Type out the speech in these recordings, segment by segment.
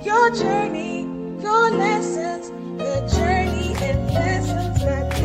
Your journey, your lessons, your journey and lessons that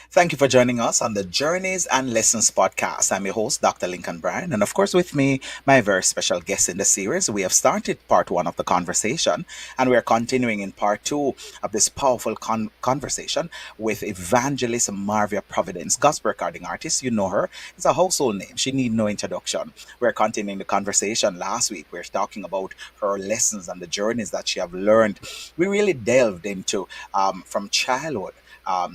Thank you for joining us on the Journeys and Lessons podcast. I'm your host, Dr. Lincoln Bryan, and of course, with me, my very special guest in the series. We have started part one of the conversation, and we are continuing in part two of this powerful conversation with Evangelist Marvia Providence, gospel recording artist. You know her; it's a household name. She need no introduction. We're continuing the conversation. Last week, we are talking about her lessons and the journeys that she have learned. We really delved into from childhood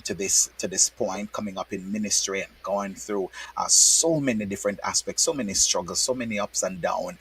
to this point, coming up in ministry and going through so many different aspects, so many struggles, so many ups and downs,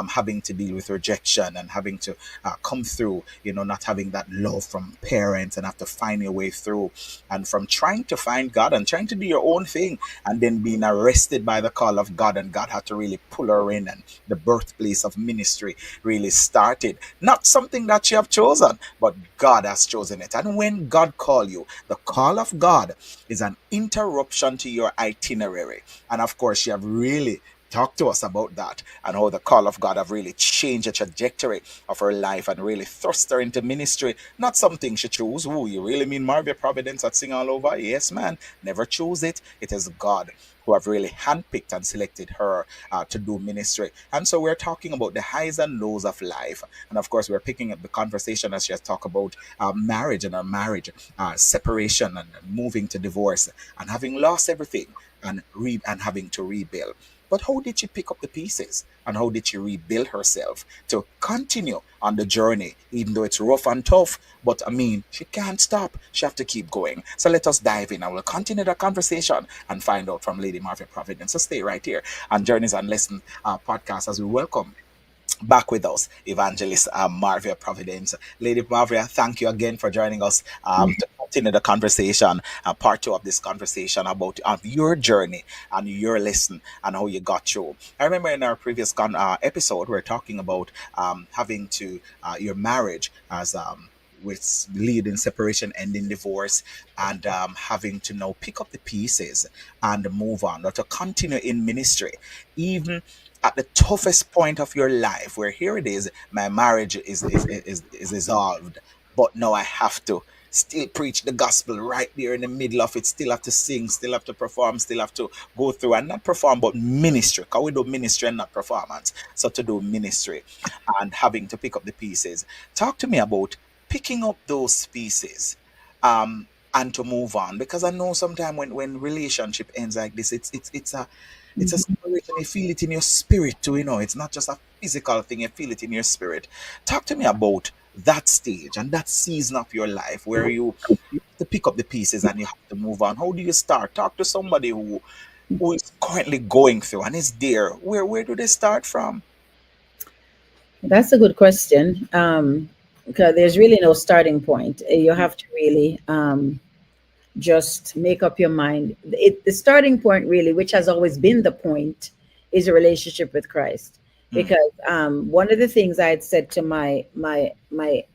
having to deal with rejection and having to come through, not having that love from parents and have to find your way through, and from trying to find God and trying to do your own thing, and then being arrested by the call of God, and God had to really pull her in, and the birthplace of ministry really started. Not something that you have chosen, but God has chosen it. And when God call you, the call of God is an interruption to your itinerary. And of course, you have really talked to us about that and how the call of God have really changed the trajectory of her life and really thrust her into ministry. Not something she chose. Oh, you really mean Marvia Providence at Sing All Over? Yes, man. Never choose it. It is God who have really handpicked and selected her to do ministry. And so we're talking about the highs and lows of life. And of course, we're picking up the conversation as she has talked about marriage and her marriage, separation and moving to divorce and having lost everything and having to rebuild. But how did she pick up the pieces and how did she rebuild herself to continue on the journey, even though it's rough and tough? But I mean, she can't stop. She have to keep going. So let us dive in and we'll continue the conversation and find out from Lady Marvia Providence. So stay right here on Journeys and Lessons podcast as we welcome back with us, Evangelist Marvia Providence. Lady Marvia, thank you again for joining us to continue the conversation, part two of this conversation about your journey and your lesson and how you got through. I remember in our previous episode, we are talking about having to your marriage as with leading separation, ending divorce, and having to now pick up the pieces and move on or to continue in ministry, even at the toughest point of your life, where here it is, my marriage is dissolved, but now I have to still preach the gospel right there in the middle of it, still have to sing, still have to perform, still have to go through and not perform but ministry, because we do ministry and not performance. So to do ministry and having to pick up the pieces. Talk to me about picking up those pieces and to move on, because I know sometimes when relationship ends like this, it's a separation. You feel it in your spirit too. It's not just a physical thing. You feel it in your spirit. Talk to me about that stage and that season of your life where you have to pick up the pieces and you have to move on. How do you start? Talk to somebody who is currently going through and is there. Where do they start from? That's a good question. Because there's really no starting point. You have to really just make up your mind. The starting point, really, which has always been the point, is a relationship with Christ. Mm, Because one of the things I had said to my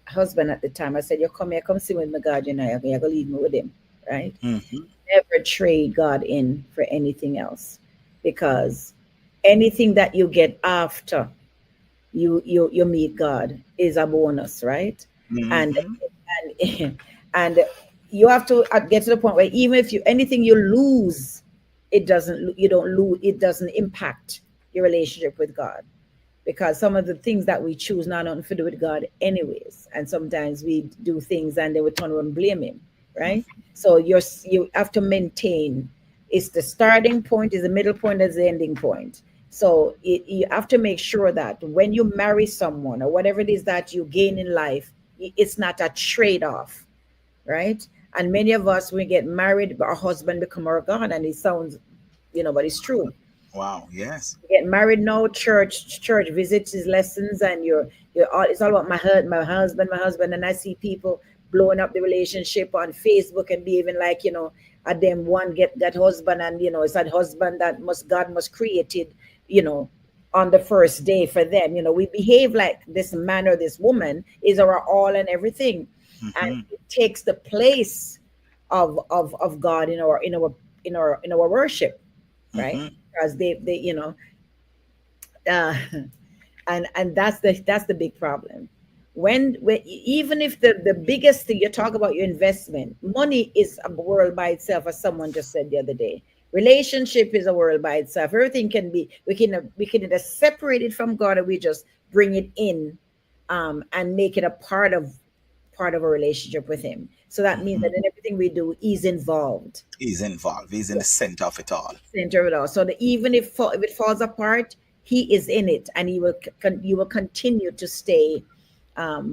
husband at the time, I said, "You come here, come see with my God, you're gonna leave me with him, right? mm-hmm, Never trade God in for anything else, because anything that you get after you meet God is a bonus, right? And mm-hmm, and and you have to get to the point where even if you anything you lose, you don't lose, it doesn't impact your relationship with God, because some of the things that we choose not nothing to do with God anyways, and sometimes we do things and they would turn around and blame him, right? So you have to maintain, it's the starting point, is the middle point, is the ending point. So you have to make sure that when you marry someone or whatever it is that you gain in life, it's not a trade-off, right? And many of us, we get married, our husband become our God, and it sounds, but it's true. wow, yes. Get married now, church visits, his lessons, and you're all, it's all about my husband, and I see people blowing up the relationship on Facebook and behaving like, at them one get that husband, and it's that husband that God must created, you know on the first day for them. We behave like this man or this woman is our all and everything, and Mm-hmm, it takes the place of God in our worship, right? mm-hmm, Because they uh, and that's the big problem. When even if the biggest thing you talk about your investment, money is a world by itself, as someone just said the other day. Relationship is a world by itself. Everything can be, we can either separate it from God, or we just bring it in, and make it a part of a relationship with Him. So that means Hmm. that in everything we do, He's involved, He's involved. He's in the center of it all. center of it all. So that even if it falls apart, He is in it, and you will continue to stay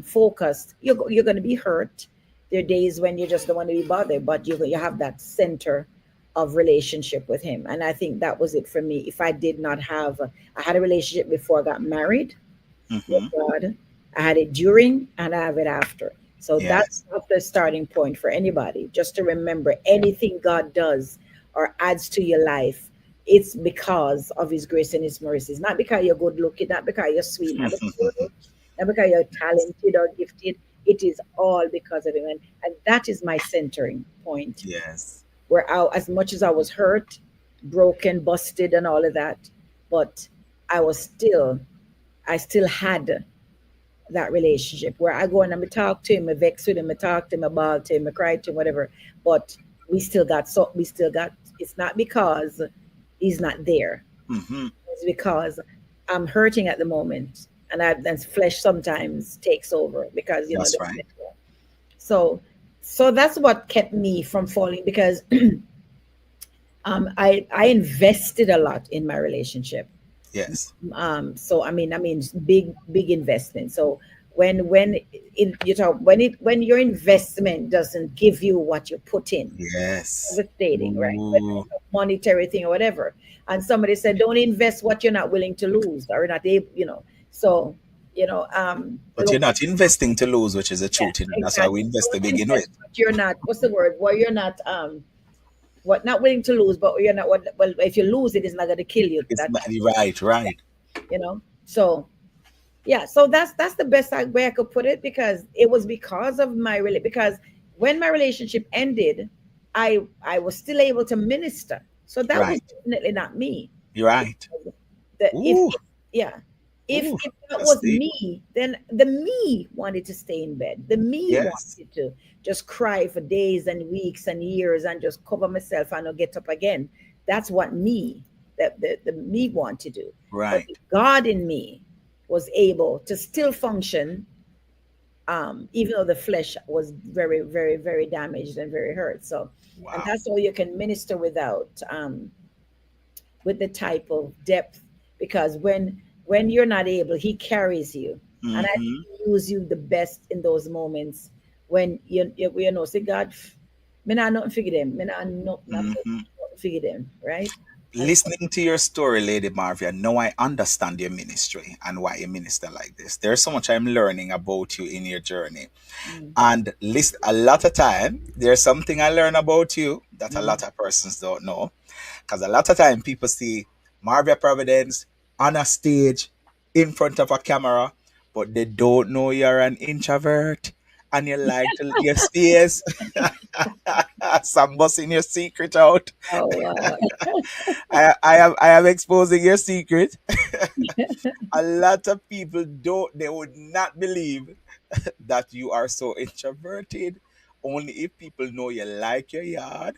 focused. You're going to be hurt. There are days when you just don't want to be bothered, but you have that center of relationship with Him. And I think that was it for me. If I did not have, I had a relationship before I got married with Hmm. God. I had it during, and I have it after. So that's Yes. not the starting point for anybody. Just to remember, anything God does or adds to your life, it's because of His grace and His mercies. Not because you're good looking, not because you're sweet, not because you're rich, not because you're talented or gifted. It is all because of Him. And that is my centering point. Yes. Where as much as I was hurt, broken, busted, and all of that, but I was still, I still had that relationship where I go and I talk to him, I vex with him, I talk to him, I bawl to him, I cry to him, whatever. But we still got, it's not because he's not there. Hmm. It's because I'm hurting at the moment. And flesh sometimes takes over because, That's right. so, so that's what kept me from falling, because I invested a lot in my relationship. Yes. So I mean big investment. So when when your investment doesn't give you what you put in, Yes. devastating, right? Whether Ooh. it's a monetary thing or whatever. And somebody said, don't invest what you're not willing to lose or not able, so But you're look, not investing to lose, which is the yeah, truth. That's why we exactly. invest to Don't begin with. invest what you're not, what's the word, what you're not what not willing to lose, but you're not, what, well, if you lose it, it's not going to kill you It's that not, time. right, Yeah, right. so yeah, so that's the best way I could put it, because it was because of because when my relationship ended, I was still able to minister. So that was Right. definitely not me. You're right. Ooh. If yeah, Ooh. if that That's was deep. me, then the me wanted to stay in bed. The me Yes. wanted to just cry for days and weeks and years and just cover myself and not get up again. That's what me, that the me want to do. But the Right. God in me was able to still function, even though the flesh was very, very, very damaged and very hurt. So, and Wow. that's all you can minister without, with the type of depth, because when you're not able, He carries you. And I think Mm-hmm. He uses you the best in those moments when say, God, me not nothing figure them, me not no nothing Mm-hmm. figure them, right? And so, Listening to your story, Lady Marvia, now I understand your ministry and why you minister like this. There's so much I'm learning about you in your journey. mm, And list a lot of time, there's something I learn about you that a mm, lot of persons don't know. Because a lot of time people see Marvia Providence on a stage in front of a camera, but they don't know you're an introvert and you like to your space. Some busting your secret out. oh wow. I am exposing your secret. A lot of people don't, they would not believe that you are so introverted. Only if people know you like your yard,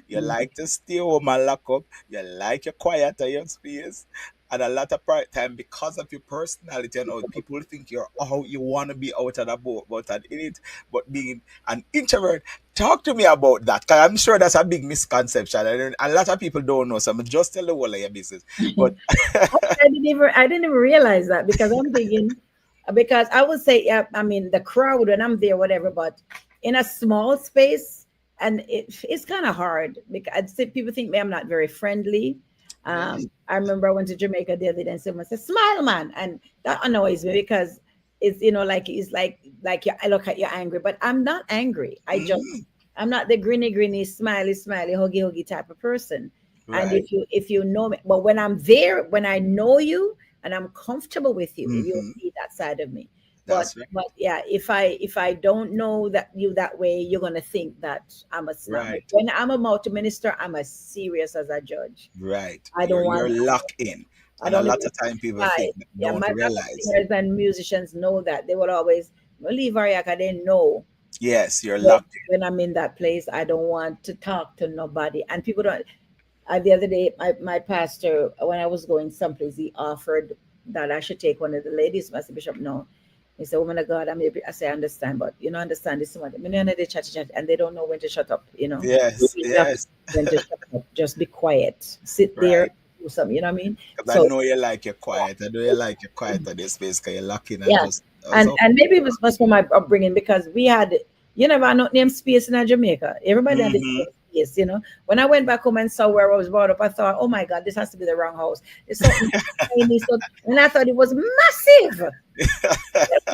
you Mm, like to stay home and lock up, you like your quiet and your space. And a lot of time, because of your personality and all, people will think you're out, you want to be out and about, but and in it, but being an introvert. Talk to me about that, because I'm sure that's a big misconception. And a lot of people don't know, so I'm just tell the whole of your business. But I didn't even realize that, because I'm thinking, because I would say, yeah, I mean the crowd when I'm there, whatever, but in a small space, and it's kind of hard because I'd say people think me I'm not very friendly. yes. I remember I went to Jamaica the other day and someone said, "Smile, man," and that annoys me because it's like it's like you, I look at you angry, but I'm not angry. Mm, I'm not the grinny, smiley, huggy type of person. And right. if you know me, but when I'm there, when I know you and I'm comfortable with you, you'll Hmm. see that side of me. But That's right. but yeah, if I don't know that you that way, you're gonna think that I'm a snap. But Right. when I'm about to minister, I'm as serious as a judge. Right. I don't You're want. locked in. I And a don't lot even of time people try. think Yeah, don't my lot of realize. singers and musicians know that. They would always leave Ariaka. They know Yes, you're when, locked when I'm in that place, I don't want to talk to nobody. And people don't. The other day, my pastor, when I was going someplace, he offered that I should take one of the ladies. I said, Bishop, no. He said, Woman of God, I say, I understand, but you don't understand this one. Many of they chat, and they don't know when to shut up, you know. in. You Yes, have to yes, know when to shut up. Just be quiet. Sit there, right. do something, you know what I mean? Because I So, know you like your quiet. I know you like your quiet at this space because you're locked in and yeah. just, And so, maybe it was for my upbringing because we had, you never not name space in Jamaica. Everybody had the mm-hmm. same space, you know. When I went back home and saw where I was brought up, I thought, oh my God, this has to be the wrong house. It's something tiny. So, and I thought it was massive.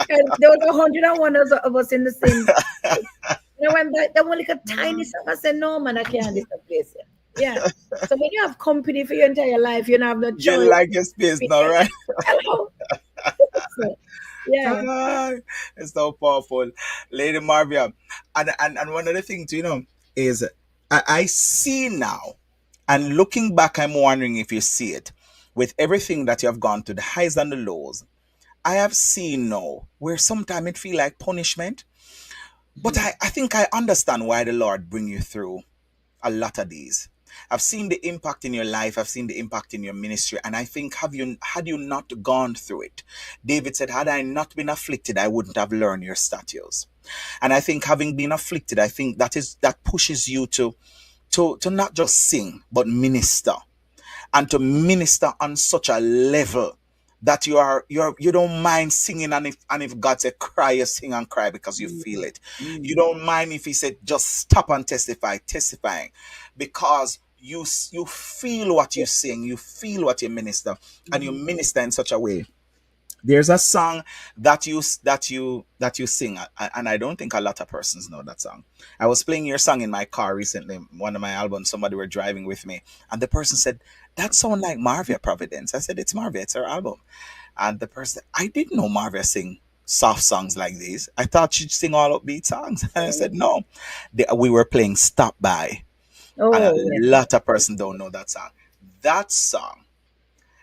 Because there was 101 of us in the same. When I went back, there was like a tiny stuff. I said, no, man, I can't this place. Yeah. So when you have company for your entire life, you don't have no You choice. like your space now, right? Hello. So, yeah. Ah, it's so powerful. Lady Marvia. And one of the things, is I see now, and looking back, I'm wondering if you see it. With everything that you have gone to, the highs and the lows, I have seen now where sometimes it feel like punishment. But I think I understand why the Lord bring you through a lot of these. I've seen the impact in your life. I've seen the impact in your ministry. And I think had you not gone through it, David said, had I not been afflicted, I wouldn't have learned your statutes. And I think having been afflicted, I think that pushes you to not just sing, but minister, and to minister on such a level that you don't mind singing, and if God said cry, you sing and cry because you Mm, feel it. You mm, don't mind if he said just stop and testifying, because you feel what you sing, you feel what you minister, and you mm, minister in such a way. There's a song that you sing, and I don't think a lot of persons know that song. I was playing your song in my car recently, one of my albums. Somebody were driving with me, and the person said, that sound like Marvia Providence. I said, it's Marvia, it's her album. And the person, I didn't know Marvia sing soft songs like these. I thought she'd sing all upbeat songs. And I said, mm. no. We were playing Stop By, and a Oh, yeah. lot of person don't know that song. That song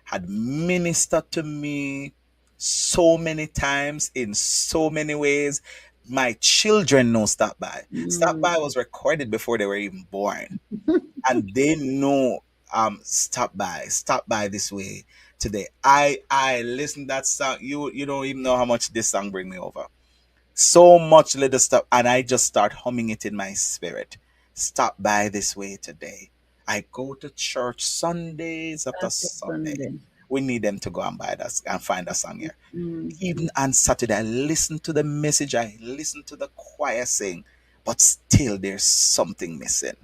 had ministered to me so many times in so many ways. My children know Stop By. Stop Mm. By was recorded before they were even born, and they know Stop By this way today. I listen to that song. You don't even know how much this song bring me over. So much little stuff, and I just start humming it in my spirit. Stop by this way today. I go to church Sundays after After Sunday. Sunday. We need them to go and buy that and find a song here. Mm, Even on Saturday, I listen to the message, I listen to the choir sing, but still there's something missing.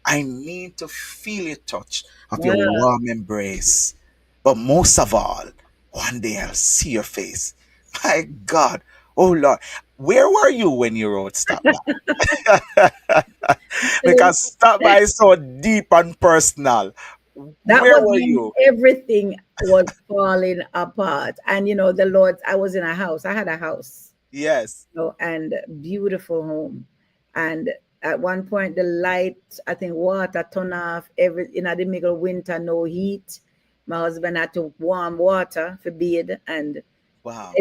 I need to feel your touch of your yeah. warm embrace. But most of all, one day I'll see your face. My God. Oh Lord. Where were you when you wrote Stop By? Because Stop By is so deep and personal. That Where was were when you? everything was falling apart. And the Lord, I was in a house. I had a house, Yes. and beautiful home. And at one point, the light, I think water turn off. In the middle of winter, no heat. My husband had to warm water for bathe, and Wow.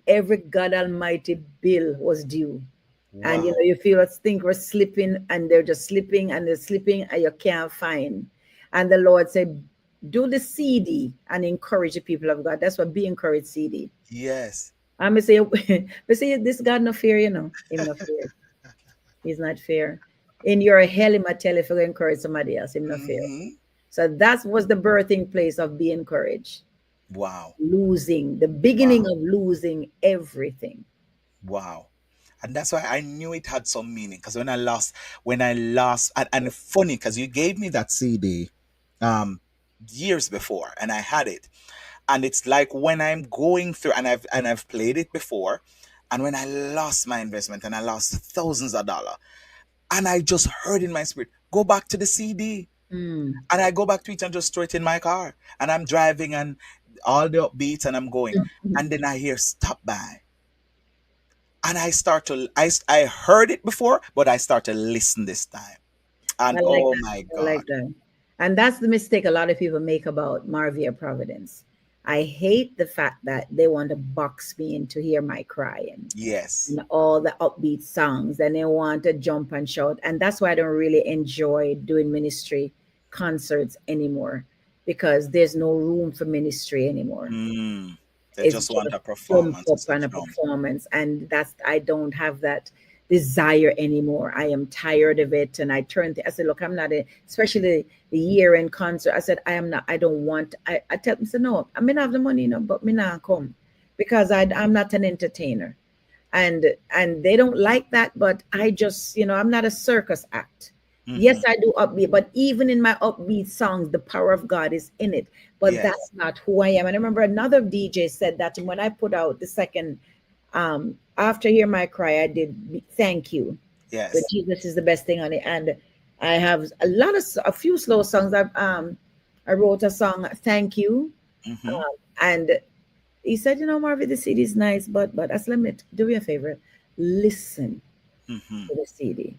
every God Almighty bill was due. And Wow. you feel that think we're slipping, and they're just slipping and they're slipping, and you can't find. And the Lord said, do the CD and encourage the people of God. That's what Be Encouraged CD. Yes. I'm say, me say this God no fear, Him no fear. He's not fair. In your hell, him I tell if you encourage somebody else, him no fear. Hmm. So that was the birthing place of Be Encouraged. Wow. Losing, the Wow. beginning of losing everything. Wow. And that's why I knew it had some meaning. Because when I lost, and funny, because you gave me that CD um years before, and I had it. And it's like when I'm going through, and I've played it before, and when I lost my investment and I lost thousands of dollars, and I just heard in my spirit, go back to the CD. Mm. And I go back to it and just throw it in my car. And I'm driving, and all the upbeats, and I'm going. And then I hear Stop By. And I heard it before, but I start to listen this time. I And like oh that. my I like God. that. And that's the mistake a lot of people make about Marvia Providence. I hate the fact that they want to box me in to hear my cry Yes. and all the upbeat songs, and they want to jump and shout. And that's why I don't really enjoy doing ministry concerts anymore, because there's no room for ministry anymore. Mm. They It's just want just a jump performance. up It's a and a jump. performance, and that's, I don't have that desire anymore. I am tired of it, and I said, look, I'm not a, especially the year end concert. I said, I am not. I don't want. I tell them, say no. I mean, I have the money, but me not come, because I'm not an entertainer, and they don't like that. But I just, I'm not a circus act. Yes, Hmm. I do upbeat, but even in my upbeat songs, the power of God is in it. But Yes. that's not who I am. And I remember another DJ said that when I put out the second, after Hear My Cry, I did Thank You. But Yes. Jesus is the best thing on it. And I have a few slow songs. I wrote a song, Thank You. Hmm. And he said, Marvin, the CD is nice, but I said, let me do me a favor. Listen Hmm. to the CD.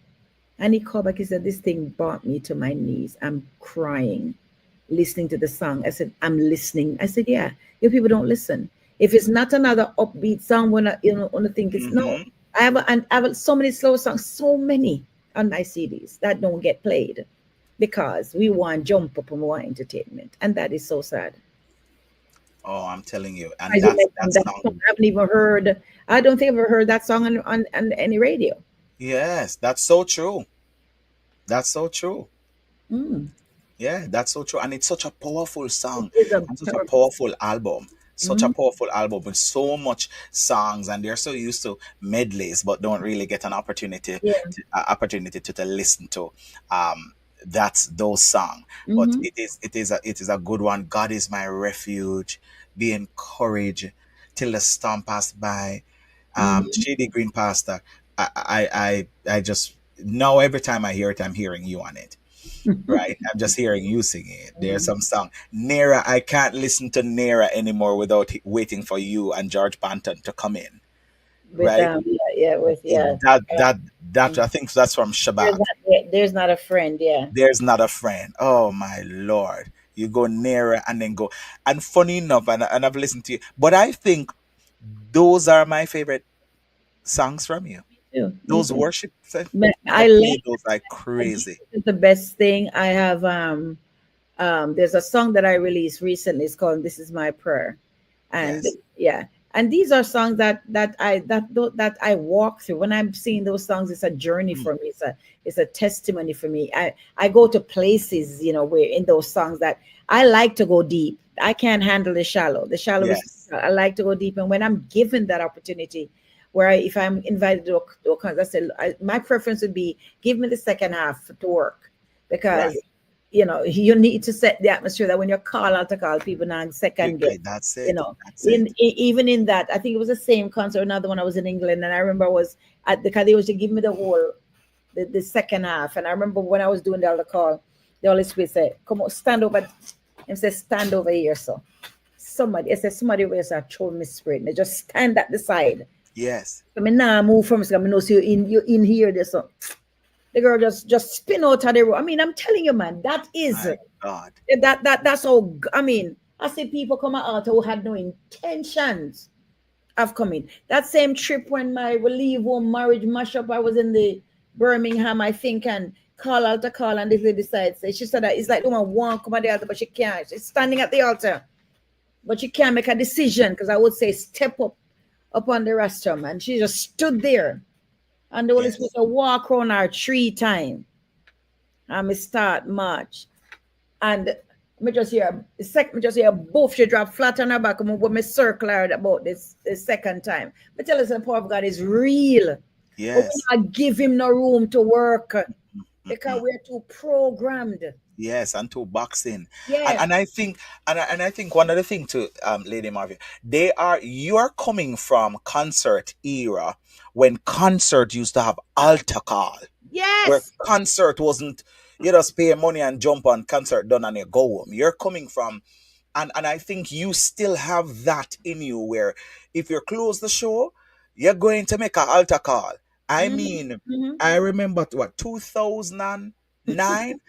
And he called back. He said, this thing brought me to my knees. I'm crying, listening to the song. I said, I'm listening. I said, yeah, you people don't listen. If it's not another upbeat song, when I think it's no. Hmm. I have so many slow songs, so many on my CDs that don't get played because we want jump up and we want entertainment. And that is so sad. Oh, I'm telling you, and As you that's mentioned, that song, song. I haven't even heard, I don't think I've ever heard that song on any radio. Yes, that's so true. That's so true. Mm. Yeah, that's so true. And it's such a powerful It song is a and such a powerful powerful album. Such a song. powerful album with so much songs, and they're so used to medleys, but don't really get an opportunity Yeah. to listen to that's those songs. But Mm-hmm. it is a good one. God is my refuge, be encouraged till the storm pass by. Mm-hmm. Shady Green Pastor. I just now every time I hear it, I'm hearing you on it. Right, I'm just hearing you singing it. There's some song. Nera, I can't listen to Nera anymore without waiting for you and George Banton to come in. With Right? yeah, with yeah. That Yeah. that that I think that's from There's Shabbat. not yeah, there's not a friend, yeah. There's not a friend. Oh my Lord. You go Nera and then go. And funny enough, and I've listened to you, but I think those are my favorite songs from you. Me Those too. worship I I play like those like and Jesus crazy. is the best thing. I have there's a song that I released recently. It's called This Is My Prayer. And Yes. yeah. And these are songs that I walk through. When I'm singing those songs, it's a journey Mm. for me. It's a testimony for me. I go to places, where in those songs that I like to go deep. I can't handle the shallow. The shallow is Yes. I like to go deep. And when I'm given that opportunity, if I'm invited to a concert, my preference would be give me the second half to work, because Right. you need to set the atmosphere that when you're call out to call people now second guess. That's You it. know, That's it. even in that, I think it was the same concert. Another one I was in England, and I remember I was at the because they was to give me the second half, and I remember when I was doing the other call, the Holy Spirit said, "Come on, stand over," and said, "Stand over here, so." Somebody, it said somebody was a throw me spirit. And they just stand at the side. Yes. I mean, nah, move from. I mean, no, see you in here. This so the girl just spin out of the room. I mean, I'm telling you, man, that is My God. that's how. I mean, I see people come out who had no intentions of coming. That same trip when my leave home marriage mash up, I was in the Birmingham, I think, and call out to call, and this lady decides. She said that it's like the woman want come at the altar, but she can't. She's standing at the altar, but she can't make a decision, because I would say step up upon the rostrum, and she just stood there. And the Holy Spirit Yes. said, walk around her 3 times. And me start march. And me just hear me just hear both she drop flat on her back, and when me circle her about this the second time. But tell us the power of God is real. But we Yes. not give him no room to work, because Mm-mm. we're too programmed. Yes, and to boxing, and Yeah. and I think and I think one other thing to Lady Marvia, you're coming from concert era when concert used to have altar call, where Yes. concert wasn't you just pay money and jump on concert done and you go home. You're coming from, and I think you still have that in you where if you close the show, you're going to make an altar call. I Mm-hmm. mean, Mm-hmm. I remember what 2009.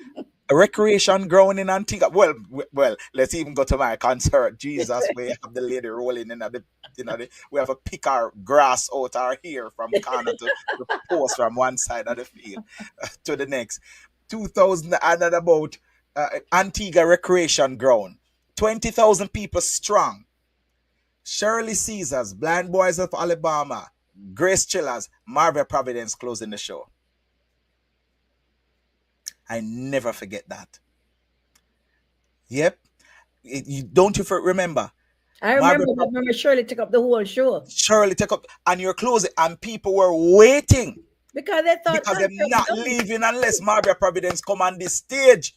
recreation ground in Antigua. Well, let's even go to my concert. Jesus, we have the lady rolling in at we have a pick our grass out our hair from corner to post from one side of the field to the next. 2000 and about Antigua recreation ground. 20,000 people strong. Shirley Caesars, Blind Boys of Alabama, Grace Chillers, Marvia Providence closing the show. I never forget that. Yep. Don't you remember? I Marvia remember Shirley took up the whole show Shirley take up and you're closing and people were waiting because they thought because they're concert was not done. leaving unless Marvia Providence come on this stage.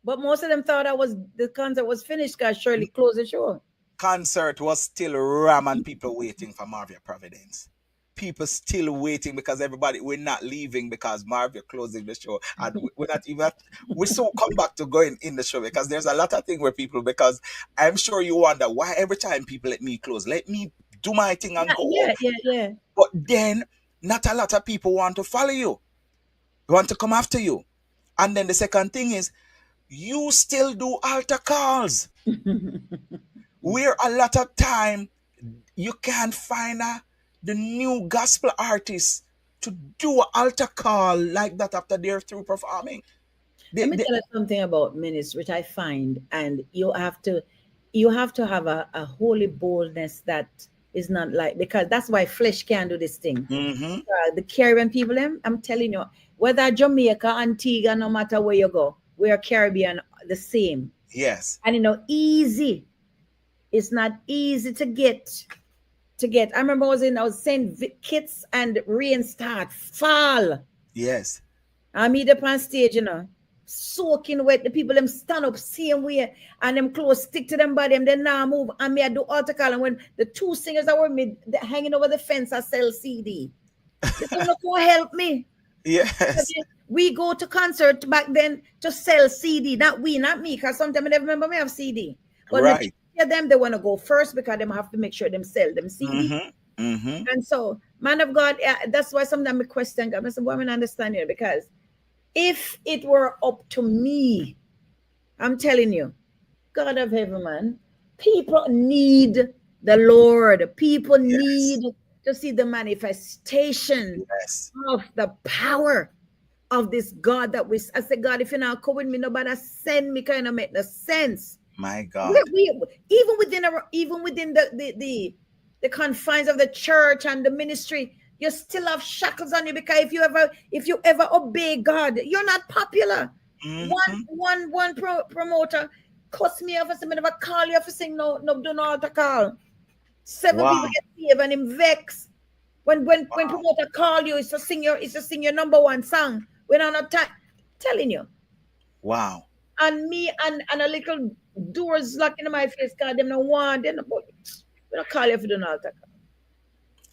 But most of them thought the concert was finished because Shirley closed the show. Concert was still ram and people waiting for Marvia Providence. People still waiting because we're not leaving because Marvia closing the show and we're not even we so come back to going in the show because there's a lot of thing where people because I'm sure you wonder why every time people let me close, let me do my thing and go home. Yeah. But then not a lot of people want to follow you, want to come after you. And then the second thing is you still do altar calls where a lot of time you can't find the new gospel artists to do an altar call like that after they're through performing. Let me tell you something about ministry, which I find, and you have to have a holy boldness that is not like, because that's why flesh can't do this thing. Mm-hmm. The Caribbean people, I'm telling you, whether Jamaica, Antigua, no matter where you go, we are Caribbean the same. Yes. And easy. It's not easy to get. I remember I was saying Kitts and rain start fall. Yes. I meet up on stage, soaking wet. The people them stand up same way and them clothes stick to them body and then now move. And me I do altar call. And when the two singers that were me hanging over the fence, I sell CD. They don't go help me. Yes. We go to concert back then to sell CD. Not me, because sometimes I never remember me have CD. But right. Them, they want to go first because they have to make sure them sell them CD. Mm-hmm. Mm-hmm. And so, man of God, that's why sometimes I question God. I said, well, I understand you because if it were up to me, I'm telling you, God of heaven, man, people need the Lord. People need to see the manifestation of the power of this God that I said, God, if you're not coming with me, nobody send me, kind of make no sense. My God. Even within the confines of the church and the ministry, you still have shackles on you because if you ever obey God, you're not popular. Mm-hmm. One promoter cussed me off and said, I never call you for sing no do not altar call. 7 people get saved and him vex. When promoter call you, it's to sing your number one song. When I'm not telling you. Wow. And me and a little doors locked in my face, God, them no want, they don't call you for the altar.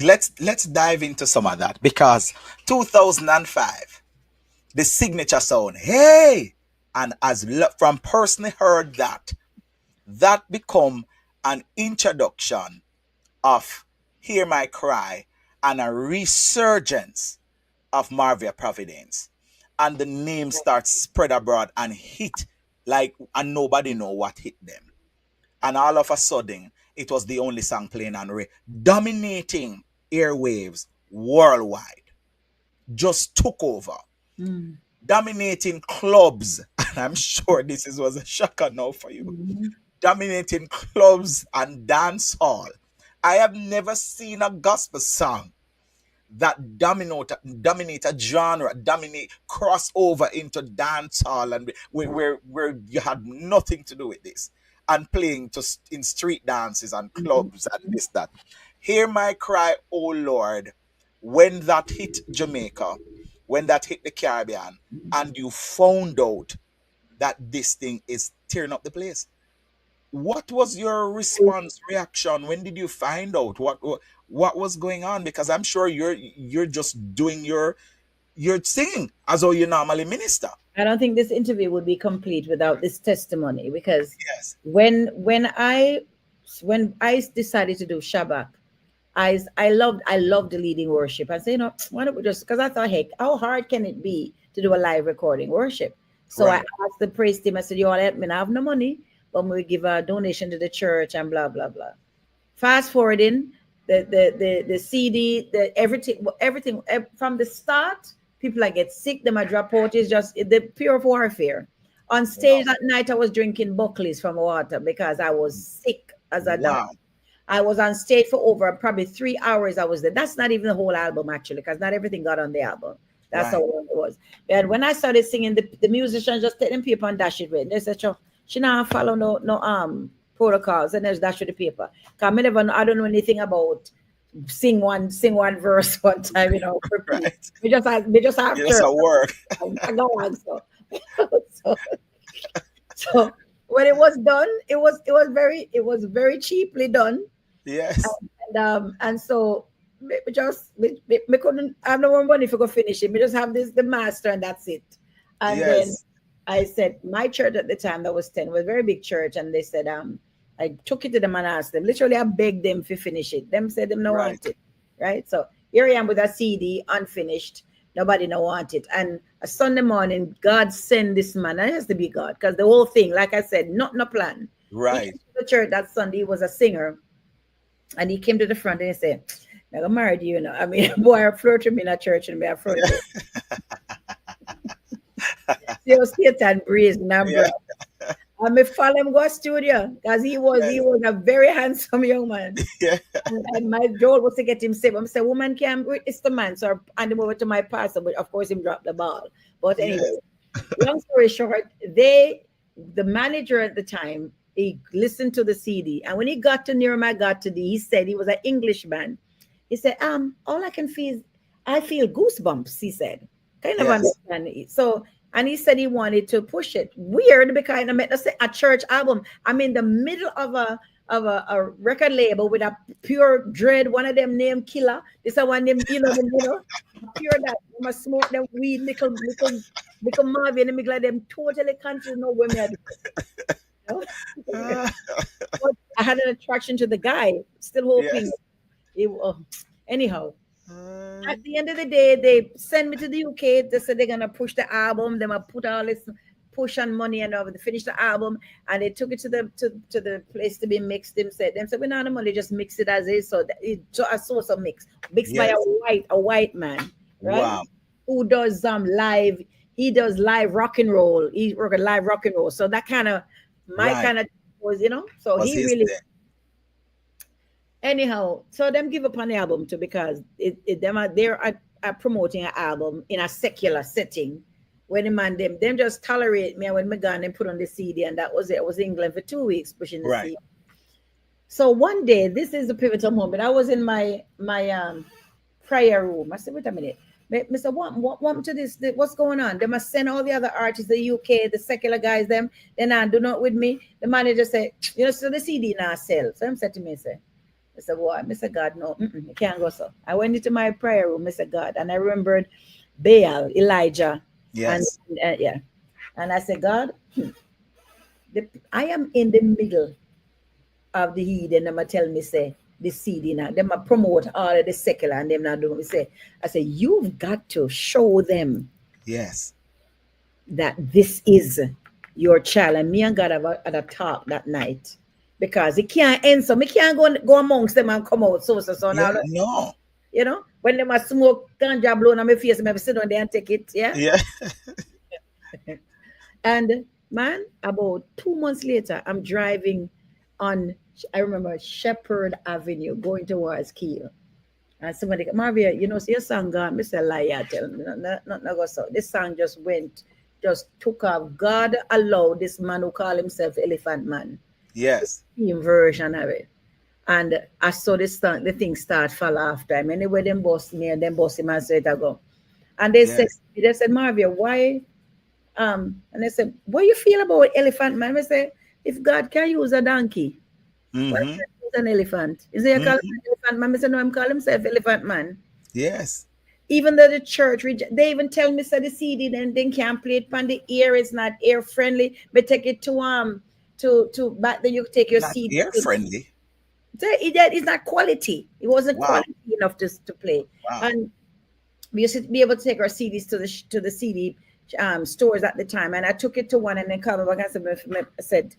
Let's dive into some of that because 2005, the signature sound, hey, and as from personally heard that become an introduction of Hear My Cry and a resurgence of Marvia Providence. And the name starts spread abroad and hit and nobody know what hit them. And all of a sudden, it was the only song playing on dominating airwaves worldwide. Just took over. Dominating clubs. And I'm sure this was a shocker now for you. Mm-hmm. Dominating clubs and dance hall. I have never seen a gospel song that dominate a genre, cross over into dance hall and where you had nothing to do with this and playing in street dances and clubs and this, that. Hear My Cry, oh Lord, when that hit Jamaica, when that hit the Caribbean, and you found out that this thing is tearing up the place. What was your response, reaction? When did you find out what was going on? Because I'm sure you're just doing your singing as though you normally minister. I don't think this interview would be complete without this testimony because when I decided to do Shabbat, I loved the leading worship. I said, why don't we just, because I thought, heck, how hard can it be to do a live recording worship? So I Right. asked the praise team, I said, you all help me. I have no money, but we give a donation to the church and blah, blah, blah. Fast forwarding, the CD, the everything from the start, people that get sick, them I drop out is just the pure warfare. On stage Wow. that night, I was drinking Buckleys from water because I was sick as a dog. Wow. I was on stage for over probably 3 hours. I was there. That's not even the whole album, actually, because not everything got on the album. That's how Right. long it was. And when I started singing, the musicians just take them paper and dash it with. They said, "Sure, she not follow no protocols," and there's dash with the paper. Cause I don't know anything about sing one verse one time, repeat. Right. We just have Yes, church. at work. I go on so. so so when it was done, it was very cheaply done, Yes. and so me couldn't have no more money if I go finish it. We just have the master and that's it. And then Yes. I said my church at the time that was 10 was a very big church, and they said I took it to them and asked them. Literally, I begged them to finish it. Them said them no Right. want it, right? So here I am with a CD unfinished. Nobody no want it. And a Sunday morning, God sent this man. And it has to be God because the whole thing, like I said, not no plan. He came Right. to the church that Sunday. He was a singer, and he came to the front and he said, "I got married, I mean, boy, I flirt with me in a church and me I flirt with." You Satan breeze Yeah. number. And me follow him go studio because he was he Yes. was a very handsome young man. Yeah. And my goal was to get him saved. I'm saying, woman can't it's the man. So I hand him over to my pastor, but of course him dropped the ball. But Yes. anyway, long story short, the manager at the time, he listened to the CD. And when he got to near my God today, he said he was an Englishman. He said, all I can feel is I feel goosebumps, he said. Kind of Yes. understand it. So and he said he wanted to push it. Weird because I meant to say a church album. I'm in the middle of a record label with a pure dread, one of them named Killer. This is one them, pure that must smoke them weed, little Marvia and them like them totally confused know where me are doing, Ah, But I had an attraction to the guy, still hoping yes. anyhow. Uh, At the end of the day, they send me to the UK. They said they're gonna push the album. They might put all this push and money and over to finish the album. And they took it to the place to be mixed. Them said we not the money, just mix it as is. So so a source of mixed by yes. a white man, right? Wow. Who does live. He does live rock and roll. He work live rock and roll. So that kind of my Right. kind of was, so Was he his really thing. anyhow, so them give up on the album too because they're promoting an album in a secular setting. When the man them just tolerate me, and when me gone and put on the CD, and that was it. I was in England for 2 weeks pushing the Right. CD. So one day, this is the pivotal moment. I was in my prayer room. I said, wait a minute. Mr. What to this? What's going on? They must send all the other artists, the UK, the secular guys, them. Then I do not with me. The manager said, so the CD now sell. So I'm said to me, say, Mr. What? Mr. God, no, you can't go so. I went into my prayer room, Mr. God, and I remembered Baal, Elijah, and Yes. yeah. And I said, God, I am in the middle of the heathen. Them a tell me say the CD now. Them a promote all of the secular and them not doing me say. I say you've got to show them Yes. that this is your child. And me and God had a talk that night because it can't end. So me can't go amongst them and come out so Yeah. now. No. When them a smoke ganja blown on my face, I sit down there and take it. Yeah. Yeah. And man, about 2 months later, I'm driving on, I remember Shepherd Avenue going towards Kiel. And somebody, Marvia, see your song gone. Mr. Liar, tell me, not go so. This song just took off. God allowed this man who called himself Elephant Man, Yes. him version of it. And I saw the thing start fall off time. Anyway, them boss me and them boss him and so it go. And Yes. they said, Marvia, why? And they said, what you feel about Elephant Man? I say, if God can use a donkey, why Mm-hmm. can't he use an elephant? Is he call him Mm-hmm. Elephant Man? I said, no, I'm calling himself Elephant Man. Yes. Even though the church, they even tell me so the CD then they can't play it on the ear. It's not ear friendly. But take it to back then you take your Not CD. ear friendly. It's not quality. It wasn't Wow. quality enough to play. Wow. And we used to be able to take our CDs to the CD stores at the time, and I took it to one, and then come back and said,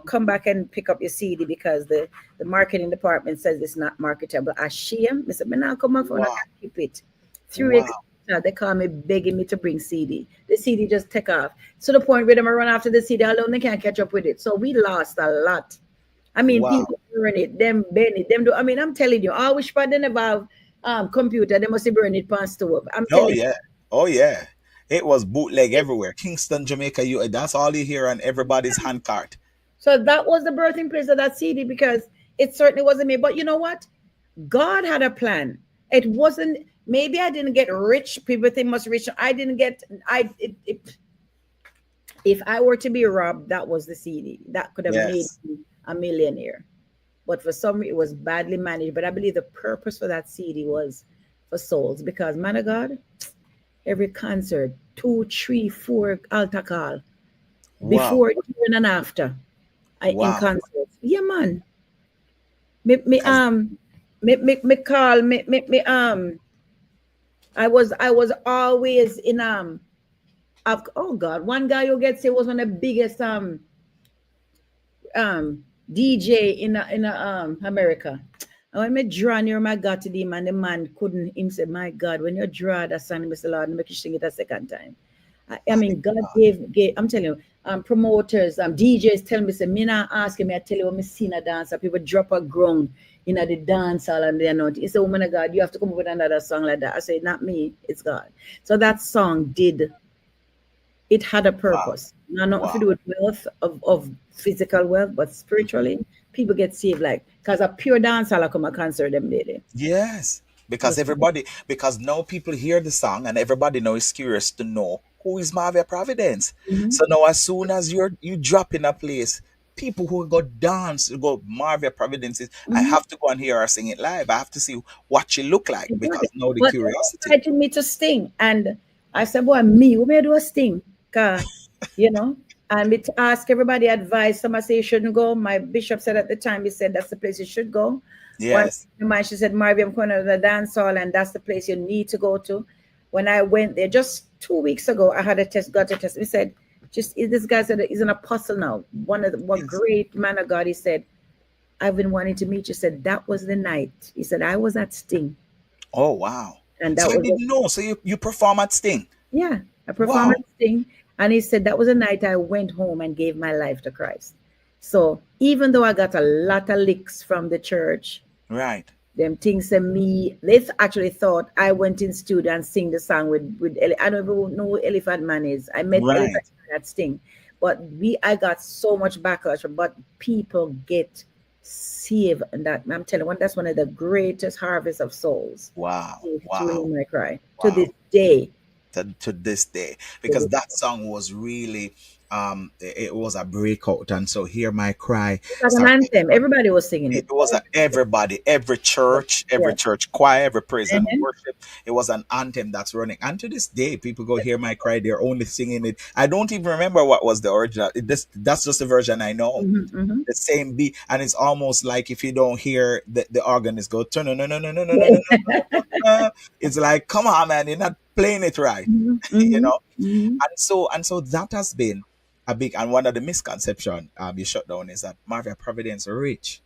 come back and pick up your CD because the marketing department says it's not marketable. I shame. I said, "Man, come on phone, I Wow. can't keep it." 3 weeks Wow. later, they call me begging me to bring CD. The CD just take off to the point where them run after the CD alone, they can't catch up with it. So we lost a lot. I mean, Wow. people burn it, them burn it, them do. I mean, I'm telling you, I wish for they never have computer, they must burn it past stove. I'm Oh telling you. yeah. Oh yeah. It was bootleg everywhere. Kingston, Jamaica, you that's all you hear on everybody's handcart. So that was the birthing place of that CD because it certainly wasn't me. But you know what? God had a plan. It wasn't. Maybe I didn't get rich. People think must rich. I didn't get. If I were to be robbed, that was the CD that could have made Yes. me a millionaire. But for some, it was badly managed. But I believe the purpose for that CD was for souls because man of God, every concert, 2, 3, 4 altar call Wow. before, during, and after. In Wow. concerts. Yeah, man. Me Because me call me I was always in oh God, one guy who gets it was one of the biggest DJ in America. And when me draw near my God to him and the man couldn't him say, "My God, when you draw that song, Mr. Lord, make you sing it a second time." I my mean, God God. gave I'm telling you, promoters, DJs tell me, say, me not asking me, I tell you when me seen a dancer, people drop a ground in the dance hall and they're not. He said, "Woman of God, you have to come up with another song like that." I say, "Not me, it's God." So that song it had a Wow. purpose. Not nothing to Wow. do with wealth of physical wealth, but spiritually, people get saved like because a pure dance hall come a concert them daily. Yes. Because because now people hear the song and everybody now is curious to know who is Marvia Providence. Mm-hmm. So now as soon as you drop in a place, people who go dance, go Marvia Providence, I Mm-hmm. have to go and hear her sing it live. I have to see what she look like Exactly. because now the But they curiosity. invited me to sting. And I said, "Boy, me, we may do a sting. Cause, you know, and me to ask everybody advice. Some say you shouldn't go. My bishop said at the time, he said that's the place you should go. One Yes. man, she said, "Marvia, I'm going to the dance hall, and that's the place you need to go to." When I went there just 2 weeks ago, I had a test, got a test. He said, this guy said he's an apostle now. One Yes. great man of God. He said, "I've been wanting to meet you." Said that was the night. He said, "I was at Sting." Oh wow. And So that I was didn't know. So you perform at Sting. yeah, a Wow. performance thing. And he said that was the night I went home and gave my life to Christ. So even though I got a lot of licks from the church, Right. them things and me, they actually thought I went in studio and sing the song with I don't even know who Elephant Man is. I met Elephant Right. Man at Sting, but I got so much backlash. But people get saved, and that I'm telling you, that's one of the greatest harvests of souls. Wow. To Wow. hear my cry to Wow. this day. To this day To because this that song was really it was a breakout, and so Hear My Cry It's like an started. anthem. Everybody was singing It it. was everybody, every Yes. church choir, every praise and Uh-huh. worship. It was an anthem that's running, and to this day, people go Hear My Cry. They're only singing it. I don't even remember what was the original. That's just the version I know. Mm-hmm. The same beat, and it's almost like if you don't hear the organist go turn no no no no no no no no no. It's like, come on, man, you're not playing it right, Mm-hmm. you Mm-hmm. know. Mm-hmm. And so that has been a big, and one of the misconception you shut down is that Marvia Providence rich,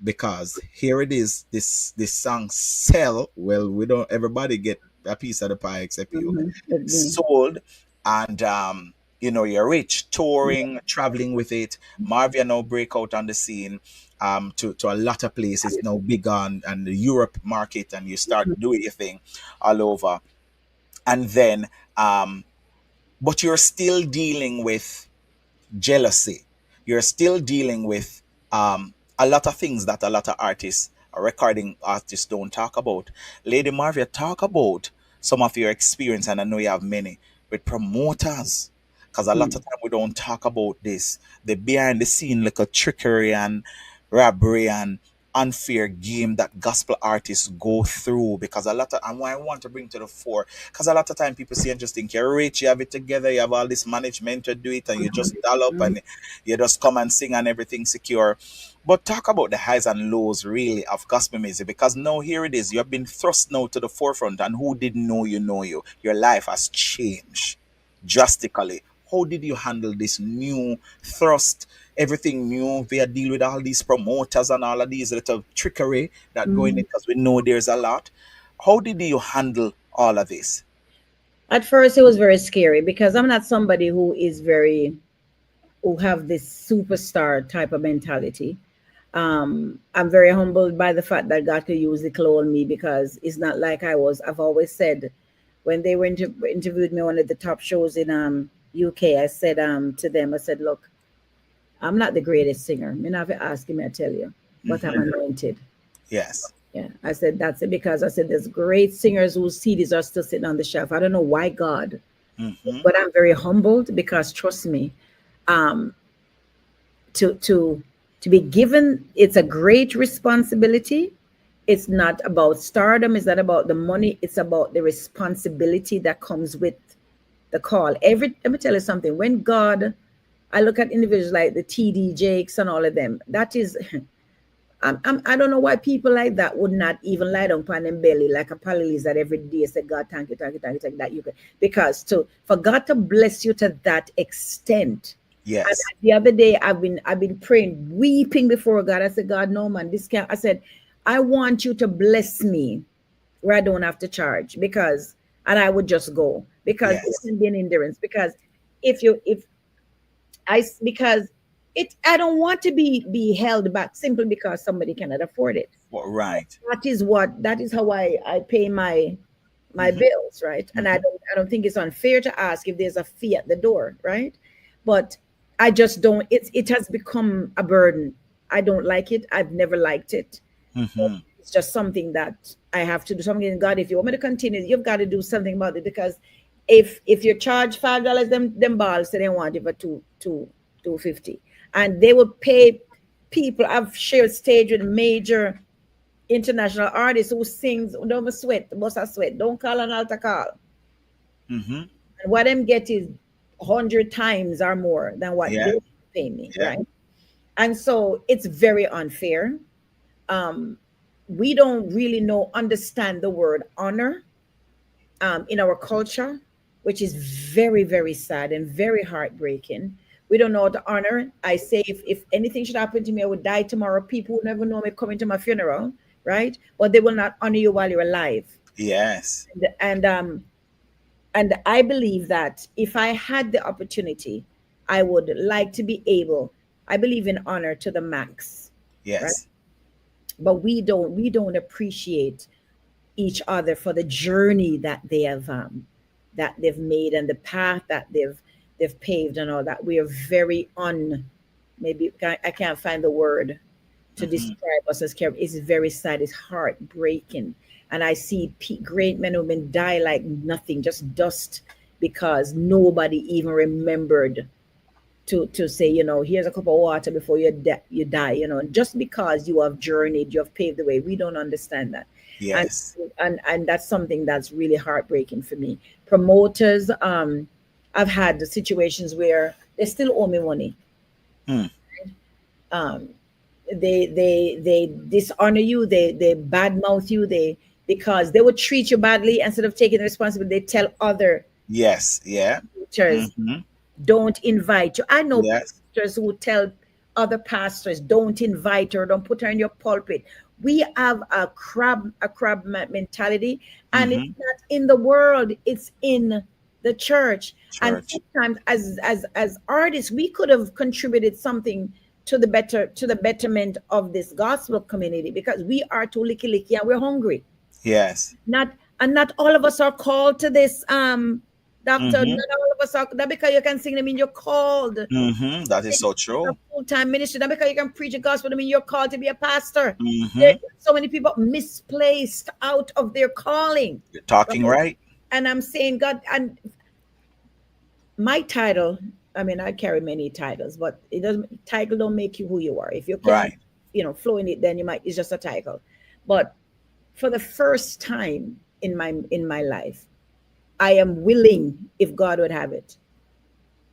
because here it is, this song sell well. We don't everybody get a piece of the pie except you. Mm-hmm. With me. Sold, and you're rich, touring, traveling with it. Marvia now break out on the scene to a lot of places, now big on the Europe market, and you start doing your thing all over. And then but you're still dealing with jealousy. You're still dealing with a lot of things that a lot of artists, recording artists, don't talk about. Lady Marvia, talk about some of your experience, and I know you have many with promoters, because a lot Mm-hmm. of time we don't talk about this, the behind the scene little trickery and robbery and unfair game that gospel artists go through, because a lot of, and what I want to bring to the fore, because a lot of time people see and just think you're rich, you have it together, you have all this management to do it, and you just dial up Mm-hmm. and you just come and sing and everything secure. But talk about the highs and lows really of gospel music, because now here it is, you have been thrust now to the forefront, and who didn't know you know you. Your life has changed. drastically. How did you handle this new thrust? Everything new. We are dealing with all these promoters and all of these little trickery that going in, Mhm. because we know there's a lot. How did you handle all of this? At first, it was very scary because I'm not somebody who have this superstar type of mentality. I'm very humbled by the fact that God could use the clone me, because it's not like I've always said, when they were interviewed me on one of the top shows in UK, I said to them, I said, look, I'm not the greatest singer. Me not asking me, I tell you, but I'm Hmm. anointed. Yes. Yeah, I said that's it, because I said there's great singers whose CDs are still sitting on the shelf. I don't know why God, Hmm. but I'm very humbled, because trust me, um, to to to be given, it's a great responsibility. It's not about stardom, it's not about the money, it's about the responsibility that comes with the call. Every Let me tell you something. When God, I look at individuals like the TD Jakes and all of them, that is I don't know why people like that would not even lie down on them belly like a paralysis that every day say, God, thank you, thank you, thank you, thank you, that you can, because to for God to bless you to that extent. And Yes. the other day I've been praying, weeping before God. I said, God, no man, this can't. I said, I want you to bless me where I don't have to charge, because, and I would just go, because it Yes. can be an hindrance. Because if because I don't want to be held back simply because somebody cannot afford it. Right. That is how I pay my Hmm. bills, right? And Hmm. I don't think it's unfair to ask if there's a fee at the door, right? But I just don't. It has become a burden. I don't like it. I've never liked it. Hmm. It's just something that I have to do something. God, if you want me to continue, you've got to do something about it, because if you charge $5, them balls, so they want it for two 50, and they will pay people. I've shared stage with major international artists who sings don't sweat, bust a sweat, don't call an altar call, Hmm. and what them get is 100 times or more than what Yeah. they pay me, Yeah. right? And so it's very unfair. Um, we don't really understand the word honor in our culture, which is very, very sad and very heartbreaking. We don't know how to honor. I say, if anything should happen to me, I would die tomorrow. People will never know me coming to my funeral, right? But they will not honor you while you're alive. Yes. And I believe that if I had the opportunity, I would like to be able. I believe in honor to the max, right? Yes. But we don't appreciate each other for the journey that they've made, and the path that they've paved and all that. We are very on maybe I can't find the word to Hmm. describe us as care. It's very sad, it's heartbreaking. And I see great men and women die like nothing, just dust, because nobody even remembered to say, here's a cup of water before you die, just because you have journeyed, you have paved the way. We don't understand that. And Yes. and that's something that's really heartbreaking for me. Promoters, I've had the situations where they still owe me money. Mm. um they dishonor you, they badmouth you, they because they would treat you badly. Instead of taking the responsibility, they tell other Yes. Yeah. teachers, Hmm. don't invite you. I know Yes. pastors who tell other pastors, don't invite her, don't put her in your pulpit. We have a crab mentality, and it's Hmm. not in the world, it's in the church. And Church. sometimes as artists, we could have contributed something to the betterment of this gospel community, because we are too licky licky and we're hungry. Yes. Not all of us are called to this, doctor. Hmm. Not all of us are that, because you can sing them, mean you're called to Hmm. That is so a true. full-time ministry. Not because you can preach the gospel, I mean you're called to be a pastor. There Hmm. so many people misplaced out of their calling, You're talking right? right. And I'm saying, God, and my title, I mean, I carry many titles, but it doesn't title don't make you who you are. If you can't, Right. flow in it, then you might it's just a title. But for the first time in my life, I am willing, if God would have it,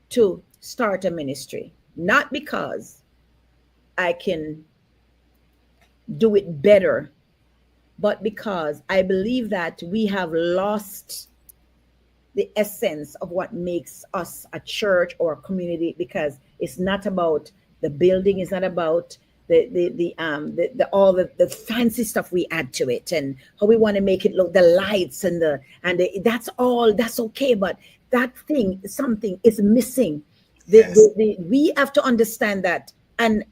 to start a ministry. Not because I can do it better, but because I believe that we have lost the essence of what makes us a church or a community, because it's not about the building, it's not about the all the fancy stuff we add to it and how we want to make it look, the lights and that's all, that's okay, but that thing, something is missing. Yes. We have to understand that. And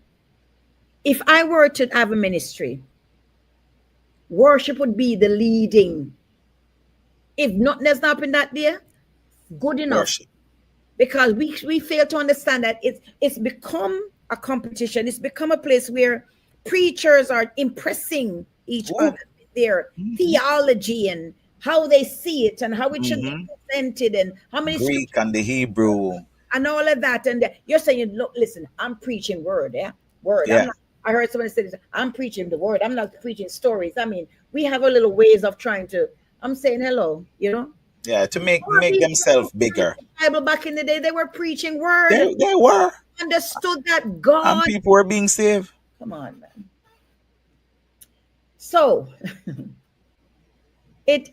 if I were to have a ministry, worship would be the leading. If not, there's nothing that there, good enough. Worship. Because we fail to understand that it's become a competition. It's become a place where preachers are impressing each Ooh. other with their theology and how they see it and how it should be Mm-hmm. presented and how many Greek scriptures and the Hebrew. and all of that. And you're saying, look, listen, I'm preaching word, yeah, word. I'm Yeah. not. I heard somebody say this. I'm preaching the word. I'm not preaching stories. I mean, we have a little ways of trying to. I'm saying hello, you know. Yeah. To Our make people who themselves preached bigger. the Bible back in the day, they were preaching word and They were. understood that And God. people were being saved. Come on, man. So it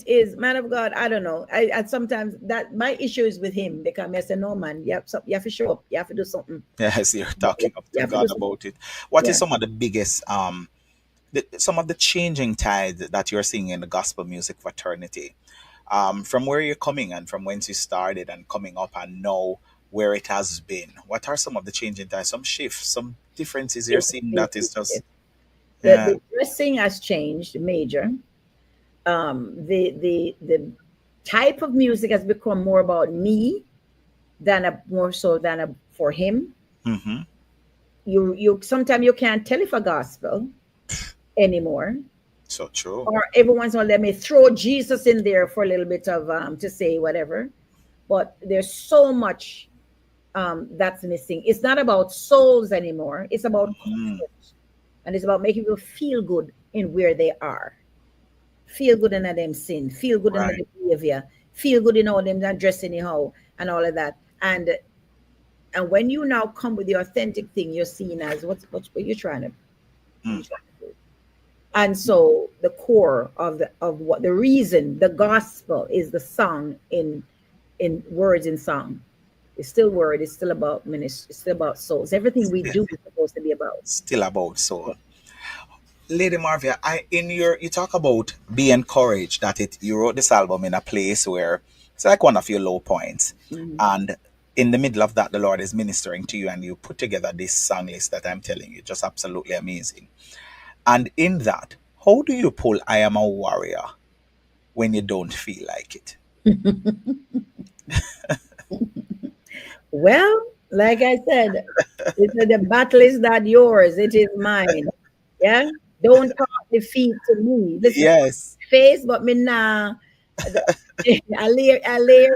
is man of God. I don't know. I sometimes that my issue is with him because I say no man. You have to show up. You have to do something. Yes, you're You talking up to have to do God something. about it. What is Yeah. some of the biggest some of the changing tides that you're seeing in the gospel music fraternity? From where you're coming and from whence you started and coming up and now where it has been. What are some of the changing tides? Some shifts, some differences you're Yes, seeing yes, that is yes, yes. just yeah. The dressing has changed major. The type of music has become more about me than more so than for him. Mm-hmm. You sometimes you can't tell if a gospel anymore. So true. Or every once in a while, let me throw Jesus in there for a little bit of to say whatever. But there's so much that's missing. It's not about souls anymore. It's about Mm, comfort, and it's about making people feel good in where they are, feel good in them sin, feel good in right. the behavior, feel good in all them that dress anyhow, and all of that. And when you now come with the authentic thing, you're seen as what you're trying to, what Mm, you trying to do. And so the core of what the reason the gospel is the song in words in song. It's still word, it's still about ministry, it's still about souls. Everything we still, do is supposed to be about. still about soul. Lady Marvia, I in your you talk about be encouraged that it you wrote this album in a place where it's like one of your low points. Mhm. And in the middle of that the Lord is ministering to you and you put together this song list that I'm telling you, just absolutely amazing. And in that, how do you pull I am a warrior when you don't feel like it? Well, like I said, the battle is not yours, it is mine. Yeah. Don't talk defeat to me. Listen, Yes. face, but me nah. I lay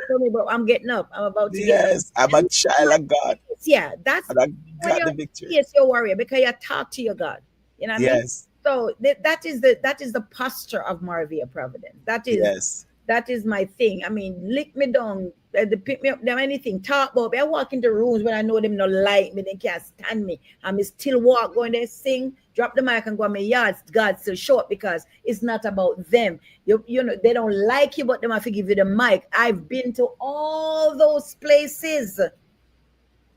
for me, but I'm getting up. I'm about to get up. Yes. I'm a And child of God. yeah, that's And I when got you're the victory. yes, you're warrior because you talk to your God. You know what I mean? Yes. So that is the posture of Marvia Providence. Yes. That is my thing. I mean, lick me down, they pick me up, them anything, talk about me. I walk into rooms when I know them not like me, they can't stand me. I'm still walk, going there, sing, drop the mic and go on my yard. God still show up because it's not about them. You know, they don't like you, but them have to give you the mic. I've been to all those places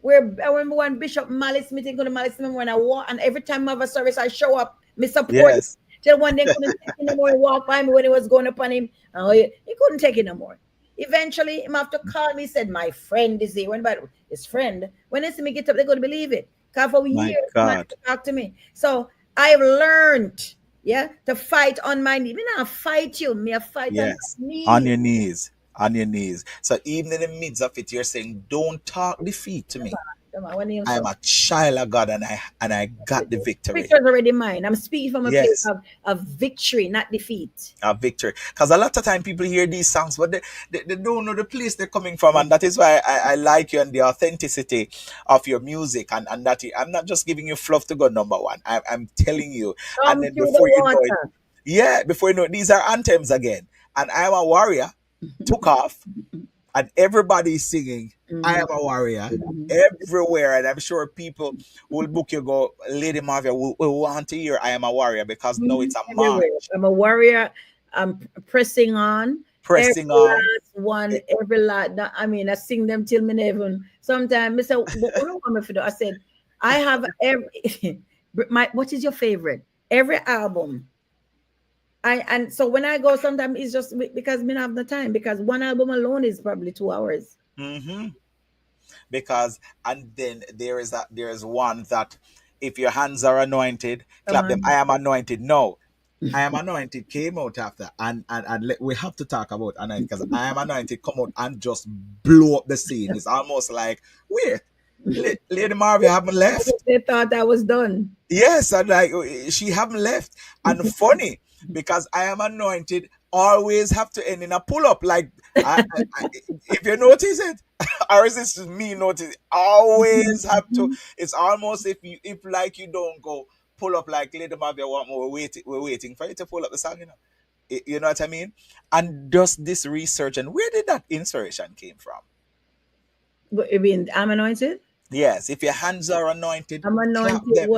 where I remember when Bishop Malice meeting, go to Malice when I walk, and every time I have a service, I show up, me support. Yes. Till one day couldn't take it no more. He walked by me when he was going upon him. Oh, he couldn't take it no more. Eventually, him have to call me. He said, "My friend is here." When but his friend, when they see me get up, they're going to believe it. Because for My years, man God. to talk to me. So I've learned, yeah, to fight on my knees. Me not fight you. Me a fight on Yes. my On knees. your knees. On your knees. So even in the midst of it, you're saying, don't talk defeat to me. Come on, when you I'm so a child of God and I got the victory. victory is already mine. I'm speaking from a place Yes. of victory, not defeat. A victory. Because a lot of time people hear these songs, but they don't know the place they're coming from. And that is why I like you and the authenticity of your music. And that I'm not just giving you fluff to go number one. I'm telling you. And Come then through the before you know it, water. yeah, before you know it, these are anthems again. And I'm a warrior took off and everybody's singing I am Mhm, a warrior mhm. everywhere. And I'm sure people will book you go, Lady Marvia, will want to hear I am a warrior because now it's a Everywhere. march. I'm a warrior. I'm pressing on. pressing Every on. last one, Eh, every last. I mean, I sing them till me never even. Sometimes I say, "What do you want me to do?" I said, "I have every my. What is your favorite? Every album." And so when I go, sometimes it's just because me not have the time. Because one album alone is probably 2 hours. mhm. Because and then there is one that if your hands are anointed, Come clap them. on. I am anointed. No, I am anointed came out after, we have to talk about anointed because I am anointed come out and just blow up the scene. It's almost like wait, Lady Marvia haven't left. They thought I was done. Yes, and like she haven't left. And funny because I am anointed always have to end in a pull up. Like I, if you notice it, or is this just me notice? It, always have to. It's almost if like you don't go pull up like Lady Mavia want more. We're waiting for you to pull up the song. You know, you know what I mean. And just this research and where did that inspiration came from? I mean, I'm anointed. Yes, if your hands are anointed, I'm clap anointed them.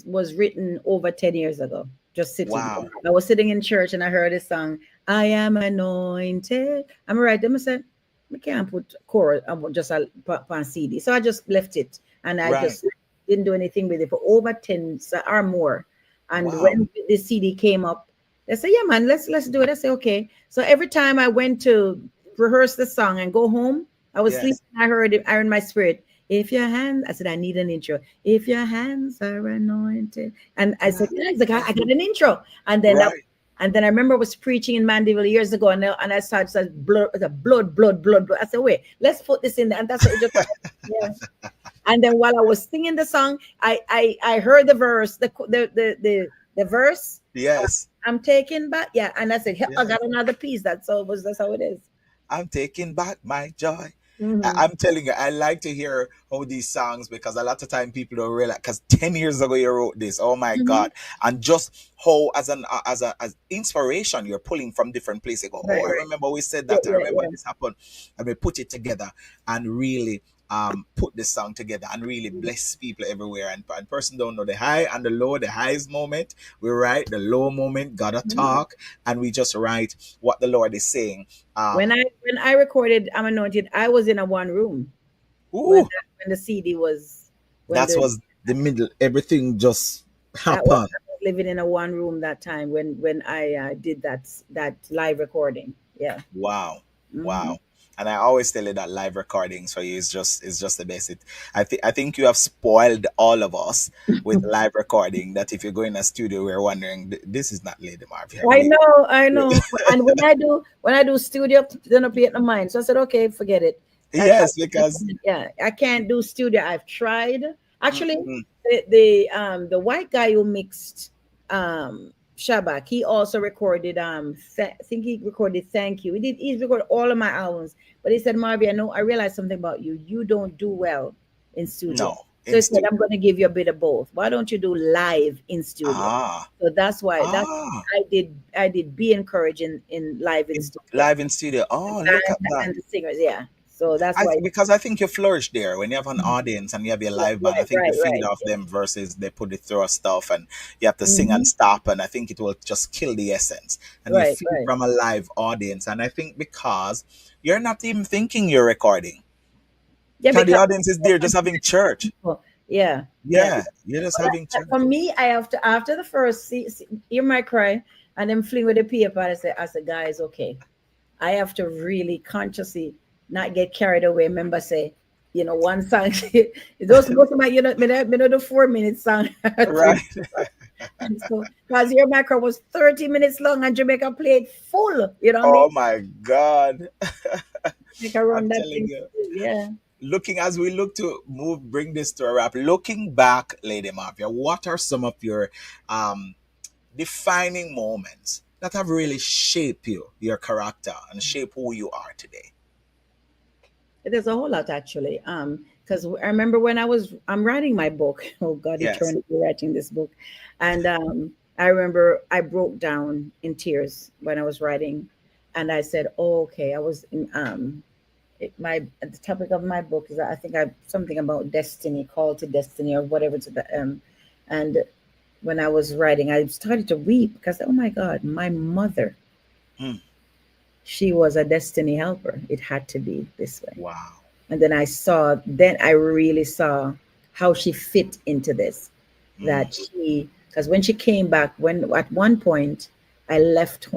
was written over 10 years ago. Just sitting. Wow. I was sitting in church and I heard this song. I am anointed. I'm right. Then I said, I can't put chorus. I want just a on CD. So I just left it and I Right. just didn't do anything with it for over 10 or more. And Wow. when the CD came up, they said, "Yeah, man, let's do it." I said, "Okay." So every time I went to rehearse the song and go home, I was sleeping. Yes. I heard it. I heard in my spirit. If your hands, I said, I need an intro. If your hands are anointed, and I said, Clap yeah, I got them. an intro. Right. And then I remember I was preaching in Mandeville years ago, and I started said blood. I said, wait, let's put this in there, and that's what it just yeah. And then while I was singing the song, I heard the verse, the verse. Yes. I'm taking back, yeah, and I said, "Hey, I Yes. got another piece. That's how it is. I'm taking back my joy. Mhm. I'm telling you, I like to hear how these songs because a lot of time people don't realize because 10 years ago you wrote this. Oh my Mhm. God! And just how as inspiration you're pulling from different places. You go, oh, I Right. remember we said Yeah, that. I yeah, remember yeah. this happened, and we put it together and really put this song together and really bless people everywhere. And person don't know the high and the low. The highest moment we write, the low moment gotta Mhm. talk, and we just write what the Lord is saying. When Um, I recorded I'm Anointed, I was in a one room when ooh, when the CD was when that the was the middle. Everything just that was happened. I was living in a one room that time when I did that live recording. Yeah. Wow, Hmm. wow. And I always tell you that live recordings for you is just the best. I think you have spoiled all of us with live recording. That if you go in a studio, we're wondering this is not Lady Marvia. I know. And when I do studio, then I pay it no mind. So I said, okay, forget it. Yes, because Yeah, I can't do studio. I've tried. Actually, mm, the white guy who mixed Shabak, he also recorded I think he recorded Thank You. He's recorded all of my albums. But he said, Marvia, I know I realized something about you. You don't do well in studio. no So in he said, I'm studio. gonna give you a bit of both. Why don't you do live in studio? Ah, So that's why that ah, I did Be Encouraged in live in in, studio. live in studio. The Oh, look at band that. and the singers, yeah. So that's why. Because I think you flourish there when you have an audience and you have your live band. I think you feed Right. off them versus they put it through stuff and you have to sing and Hmm. stop. And I think it will just kill the essence. And you feed Right. from a live audience. And I think because you're not even thinking you're recording, Yeah, because the because audience is there just having church. yeah. Yeah, you're just having church. For me, I have to after the first hear my cry and then fling with the paper. I said, guys, okay. I have to really consciously not get carried away. Remember, say, one song. Those most of my, me know the 4 minute song. Right. And so, because your macro was 30 minutes long and Jamaica played full, you know what I mean? Oh my God. Jamaica run I'm that telling thing. you. Yeah. Looking as we look to bring this to a wrap, looking back, Lady Mafia, what are some of your um defining moments that have really shaped you, your character, and shape who you are today? There's a whole lot actually. Because I remember when I'm writing my book. Oh God, Yes. eternally writing this book, and I remember I broke down in tears when I was writing, and I said, oh, okay, I was in the topic of my book is I think I something about destiny, call to destiny or whatever to the and when I was writing, I started to weep because oh my God, my mother Mm. she was a destiny helper. It had to be this way. Wow. And then I really saw how she fit into this. Mm. Because when she came back, when at one point I left,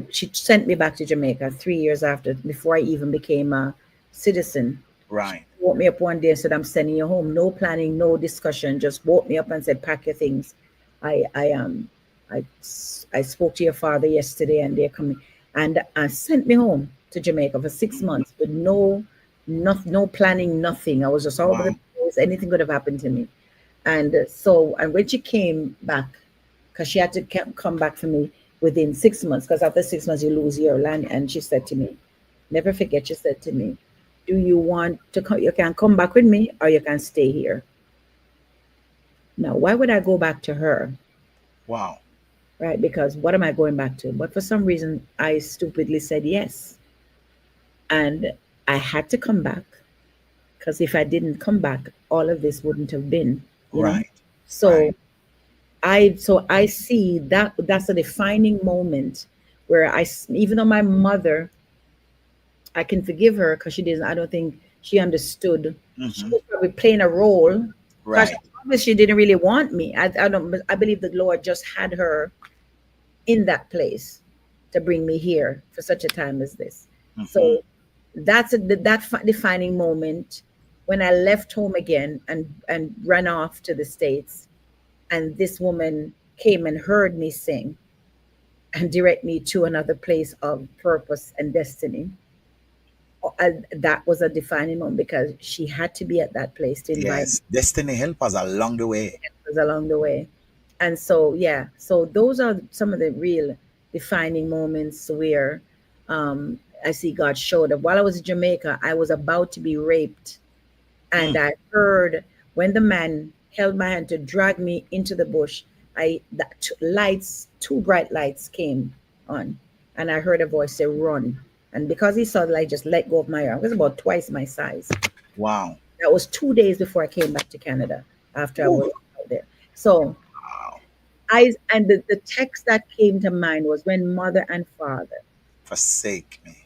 she sent me back to Jamaica 3 years after, before I even became a citizen. She Right. woke me up one day and said, "I'm sending you home." No planning, no discussion. Just woke me up and said, "Pack your things. I I I spoke to your father yesterday, and they're coming." And sent me home to Jamaica for 6 months with no planning, nothing. I was just all over the Wow. place. Anything could have happened to me. And when she came back, because she had to come back for me within 6 months, because after 6 months you lose your land. And she said to me, never forget, she said to me, "Do you want to come? You can come back with me, or you can stay here." Now, why would I go back to her? Wow. Right? Because what am I going back to? But for some reason, I stupidly said yes. And I had to come back, because if I didn't come back, all of this wouldn't have been, you know? Right. Right. So I see that that's a defining moment where even though my mother, I can forgive her, because she didn't, I don't think she understood. She Hmm. was probably playing a role, because Right. obviously she didn't really want me. I don't, I believe the Lord just had her in that place to bring me here for such a time as this. Hmm. So defining moment when I left home again and ran off to the States, and this woman came and heard me sing and direct me to another place of purpose and destiny. That was a defining moment, because she had to be at that place to invite Yes. Destiny help us along the way. us along the way. And so, yeah, so those are some of the real defining moments where I see God showed up. While I was in Jamaica, I was about to be raped. And Mm. I heard when the man held my hand to drag me into the bush, two bright lights came on, and I heard a voice say, "Run." And because he saw the light, just let go of my arm. It was about twice my size. Wow. That was 2 days before I came back to Canada after I Ooh. was out there. So Wow. the text that came to mind was, "When mother and father." Forsake me,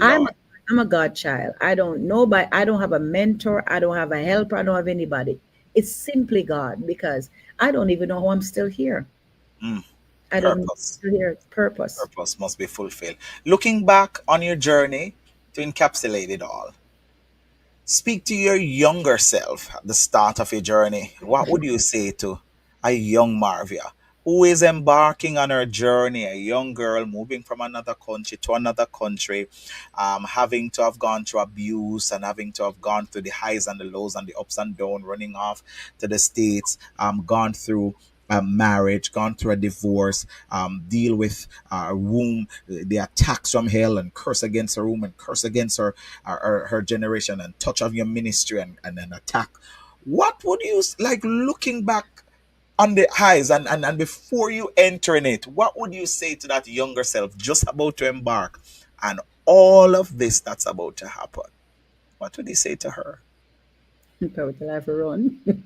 I'm Lord. I'm a God child. I don't know, but I don't have a mentor. I don't have a helper. I don't have anybody. It's simply God, because I don't even know how I'm still here. Mm. I don't know Purpose. still here. Purpose. Purpose must be fulfilled. Looking back on your journey to encapsulate it all, speak to your younger self at the start of your journey. What would you say to a young Marvia who is embarking on her journey, a young girl moving from another country to another country, having to have gone through abuse and having to have gone through the highs and the lows and the ups and downs, running off to the States, gone through marriage, gone through a divorce, deal with a womb, the attacks from hell, and curse against her womb and curse against her generation, and touch of your ministry, and an attack. What would you like looking back on the highs, and before you entering it, what would you say to that younger self just about to embark on all of this that's about to happen? What would you say to her? Power to life run. And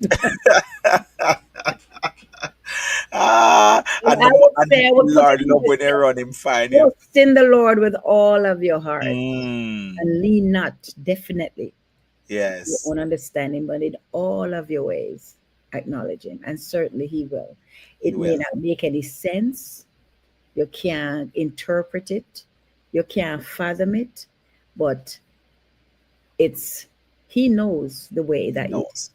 I would say I the would put Lord it in love this when they way. run him find you. Trust in the Lord with all of your heart, Mm, and lean not, definitely, your yes, own understanding, but in all of your ways acknowledge him, and certainly he will. It you may will. not make any sense. You can't interpret it. You can't fathom it, but it's he knows the way He that you. knows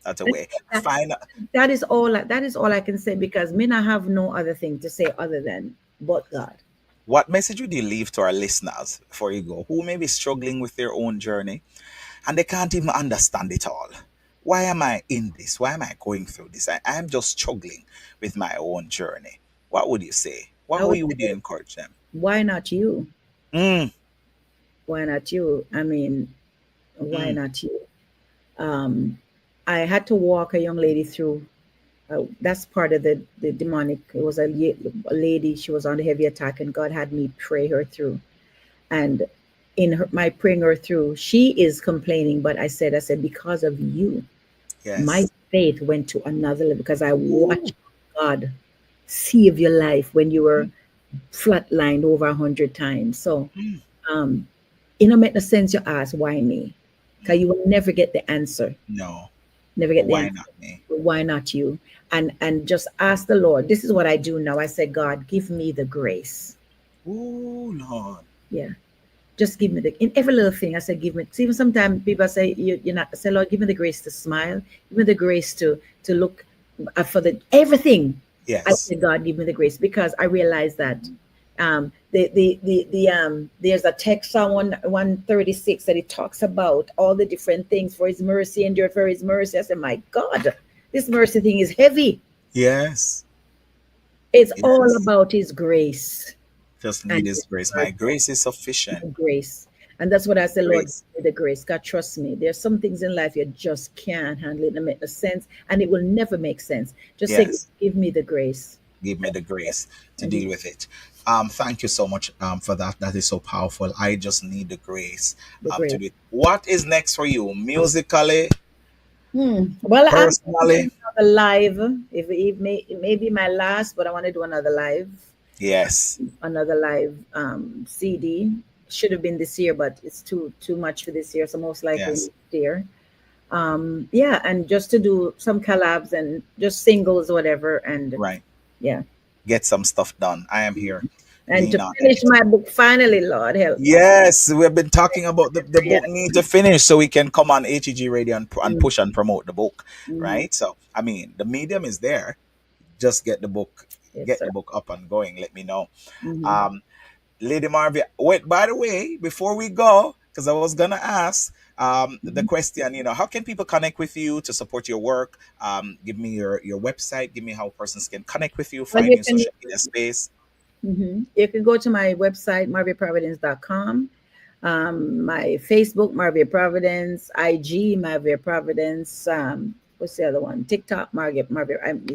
that's a And way. that, Find that is all. That is all I can say, because me not have no other thing to say other than but God. what message would you leave to our listeners before you go, who may be struggling with their own journey and they can't even understand it all? Why am I in this? Why am I going through this? I'm just struggling with my own journey. What would you say? I would Would you say, encourage them? why not you? Mm, Why not you? I mean, why mm, not you? Um, I had to walk a young lady through. That's part of the demonic. It was a lady. She was on a heavy attack, and God had me pray her through. And in my praying her through, she is complaining, but I said, because of you, my yes. faith went to another level, because I Ooh, watched God save your life when you were flatlined over 100 times. So Mm, um, it don't make no sense you ask why me, because mm. you will never get the answer. No. Never But get the why answer. not me? Why not you? And just ask the Lord. This is what I do now. I say, God, give me the grace. Oh, Lord. Yeah. Just give me the in every little thing. I say, give me. Even sometimes people say, you're not. I say, Lord, give me the grace to smile. Give me the grace to look for the everything. I Yes. say, God, give me the grace, because I realize that there's a text on 136 that it talks about all the different things for His mercy endure for His mercy. I said, my God, this mercy thing is heavy. Yes. It's all Yes. about His grace Just and need His His grace. My mercy. grace is sufficient. Grace. And that's what I say, Lord, Grace. give me the grace. God, trust me. There's some things in life you just can't handle. It don't make no sense, and it will never make sense. Just say, Yes. give me the grace. Give me the grace to And He deal with it. Thank you so much for that. That is so powerful. I just need the grace the to grace. do it. What is next for you? Musically, Well, I'm going to do personally? another live. If it may be my last, but I want to do another live. Yes. Another live CD. Should have been this year, but it's too much for this year. So most likely Yes. next year. Yeah, and just to do some collabs and just singles, whatever. And Right. yeah, Get some stuff done. I am here. and Lean to on finish it. my book finally, Lord help me. Yes, we've been talking about the Yeah. book need to finish so we can come on ATG radio and Mm, push and promote the book, mhm. right? So, I mean, the medium is there. Just Yes, get sir. the book up and going. Let me know. Hmm. Um, Lady Marvia, wait, by the way, before we go, because I was gonna ask the question, how can people connect with you to support your work? Give me your website, give me how persons can connect with you, Well, find you in social media space. you can go to my website, marviaprovidence.com. My Facebook, Marvia Providence, IG, Marvia Providence. What's the other one? TikTok, Marvia,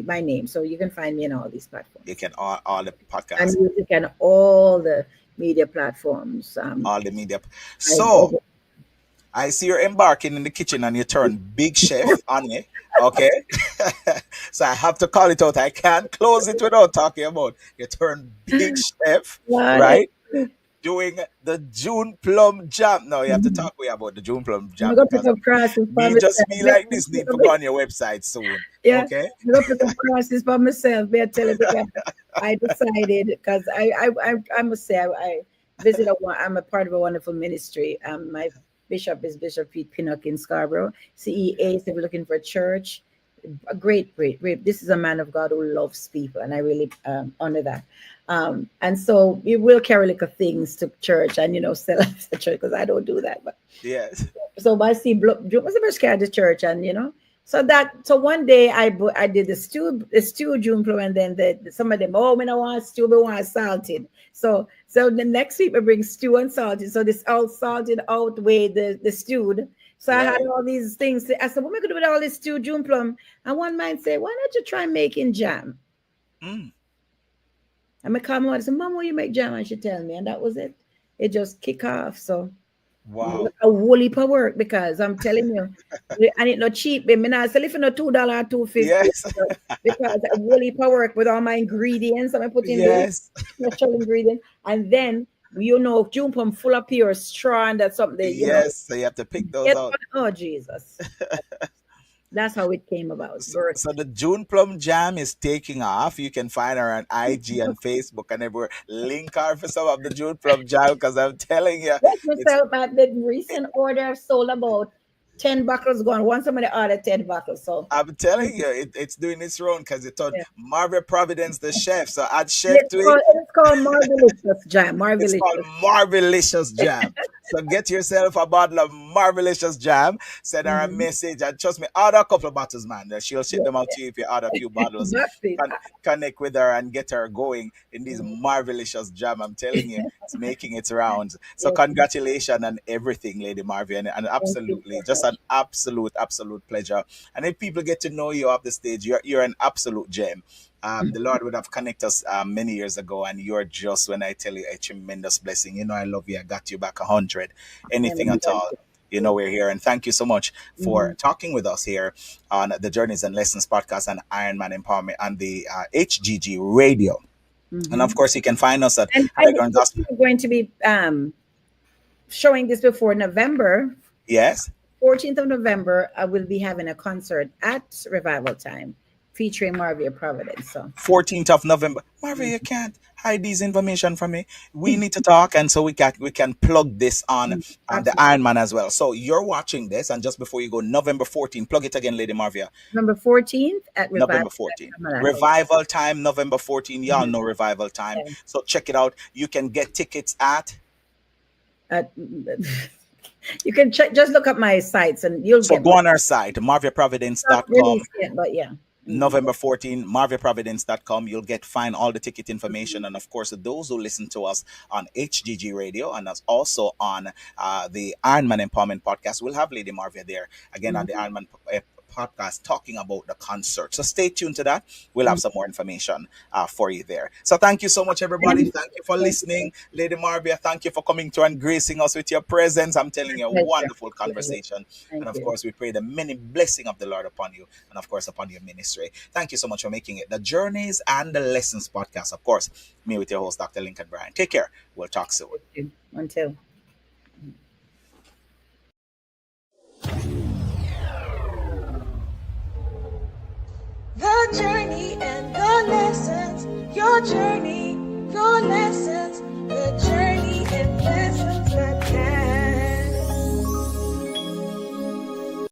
my name. So you can find me in all these You platforms. can all the And podcasts, music and all the media platforms. all the media. I, So I see you're embarking in the kitchen and you turn big chef on me. Okay. So I have to call it out. I can't close it without talking about you turn big chef, Lord, right? Doing the June plum jam. No, you have to mhm. talk way about the June plum I'm jam gonna pick because up crosses for me just myself. be like this need to go on your website soon. Yeah, Okay. I'm gonna pick up crosses for myself. Better tell you because I decided because I must say I visit a one. I'm a part of a wonderful ministry. My bishop is Bishop Pete Pinnock in Scarborough. CEA. So we're looking for a church. A great. This is a man of God who loves people, and I really honor that. And so we will carry little things to church and sell at the church because I don't do that. But Yes. so I see was the first carried to church, and so one day I did the stew June plum, and then some of them, oh, we don't want stew, we want salted. So the next week we bring stew and salted, so this all salted outweigh the stewed. So I had Right. all these things. I said, what am I gonna do with all this stew June plum? And one man said, why don't you try making jam? Mm, And I called my mother and said, Mom, will you make jam? And she tell me, and that was it. It just kick off. So wow. a whole heap of work, because I'm telling you, and it not cheap. I mean, I sell it for no $2, 2.50, Yes. because a whole heap of work with all my ingredients. I'm putting the Yes. special ingredient, and then June plum full of pure straw, and that's something Yes. So you have to pick those Get, out. oh Jesus, that's how it came about. Birth. So the June Plum Jam is taking off. You can find her on IG and Facebook and everywhere. Link her for some of the June Plum Jam because I'm telling you, Let it's. myself at the recent order. I've sold about 10 bottles gone. Once somebody ordered 10 bottles, so I'm telling you, it's doing its own because it told yeah. Marvia Providence the chef. So add chef It's to it. called, it's called Marvelicious Jam. It's called Marvelicious. Marvelicious Jam. So get yourself a bottle of Marvelicious Jam, send her a Mhm. message, and trust me, order a couple of bottles, man. She'll ship Yeah, them out to you if you order a few bottles. exactly. Connect with her and get her going in this Mhm. Marvelicious Jam. I'm telling you, it's making its rounds. So Yes, congratulations on everything, Lady Marvia, and thank you absolutely, so just an much. absolute pleasure. And if people get to know you off the stage, you're an absolute gem. The Lord would have connected us many years ago, and you're just, when I tell you, a tremendous blessing. I love you. I got you back 100. Anything Amen. at all. We're here. And thank you so much for Mhm. talking with us here on the Journeys and Lessons podcast and Iron Man Empowerment on the HGG radio. And of course, you can find us at And High Ground Gospel. we're going to be showing this before November. Yes. 14th of November, I will be having a concert at Revival Time featuring Marvia Providence. So 14th of November. Marvia, you can't hide these information from me. We need to talk, and so we can plug this on the absolutely. Iron Man as well. So you're watching this, and just before you go, November 14th, plug it again, Lady Marvia. November 14th at Revival November Time, 14th. Malawi. Revival time, November 14th. Y'all Mhm. know Revival time. Yeah. So check it out. You can get tickets at. At, you can check, just look up my sites and you'll So get go more. on our site, Not marviaprovidence.com. released yet, but yeah. November 14, marviaprovidence.com. You'll find all the ticket information. And of course, those who listen to us on HGG Radio and as also on the Ironman Empowerment Podcast, we'll have Lady Marvia there again on the Mhm. Ironman podcast talking about the concert. So stay tuned to that. We'll have some more information for you there. So thank you so much, everybody. And Thank you for thank listening. Lady Marvia, thank you for coming to and gracing us with your presence. I'm telling you, a pleasure. wonderful Pleasure. conversation. And Thank of you. course, we pray the many blessing of the Lord upon you and of course upon your ministry. Thank you so much for making it the Journeys and the Lessons podcast. Of course, me with your host, Dr. Lincoln Bryan. Take care. We'll talk soon. Until. The journey and the lessons, your journey, your lessons, the journey.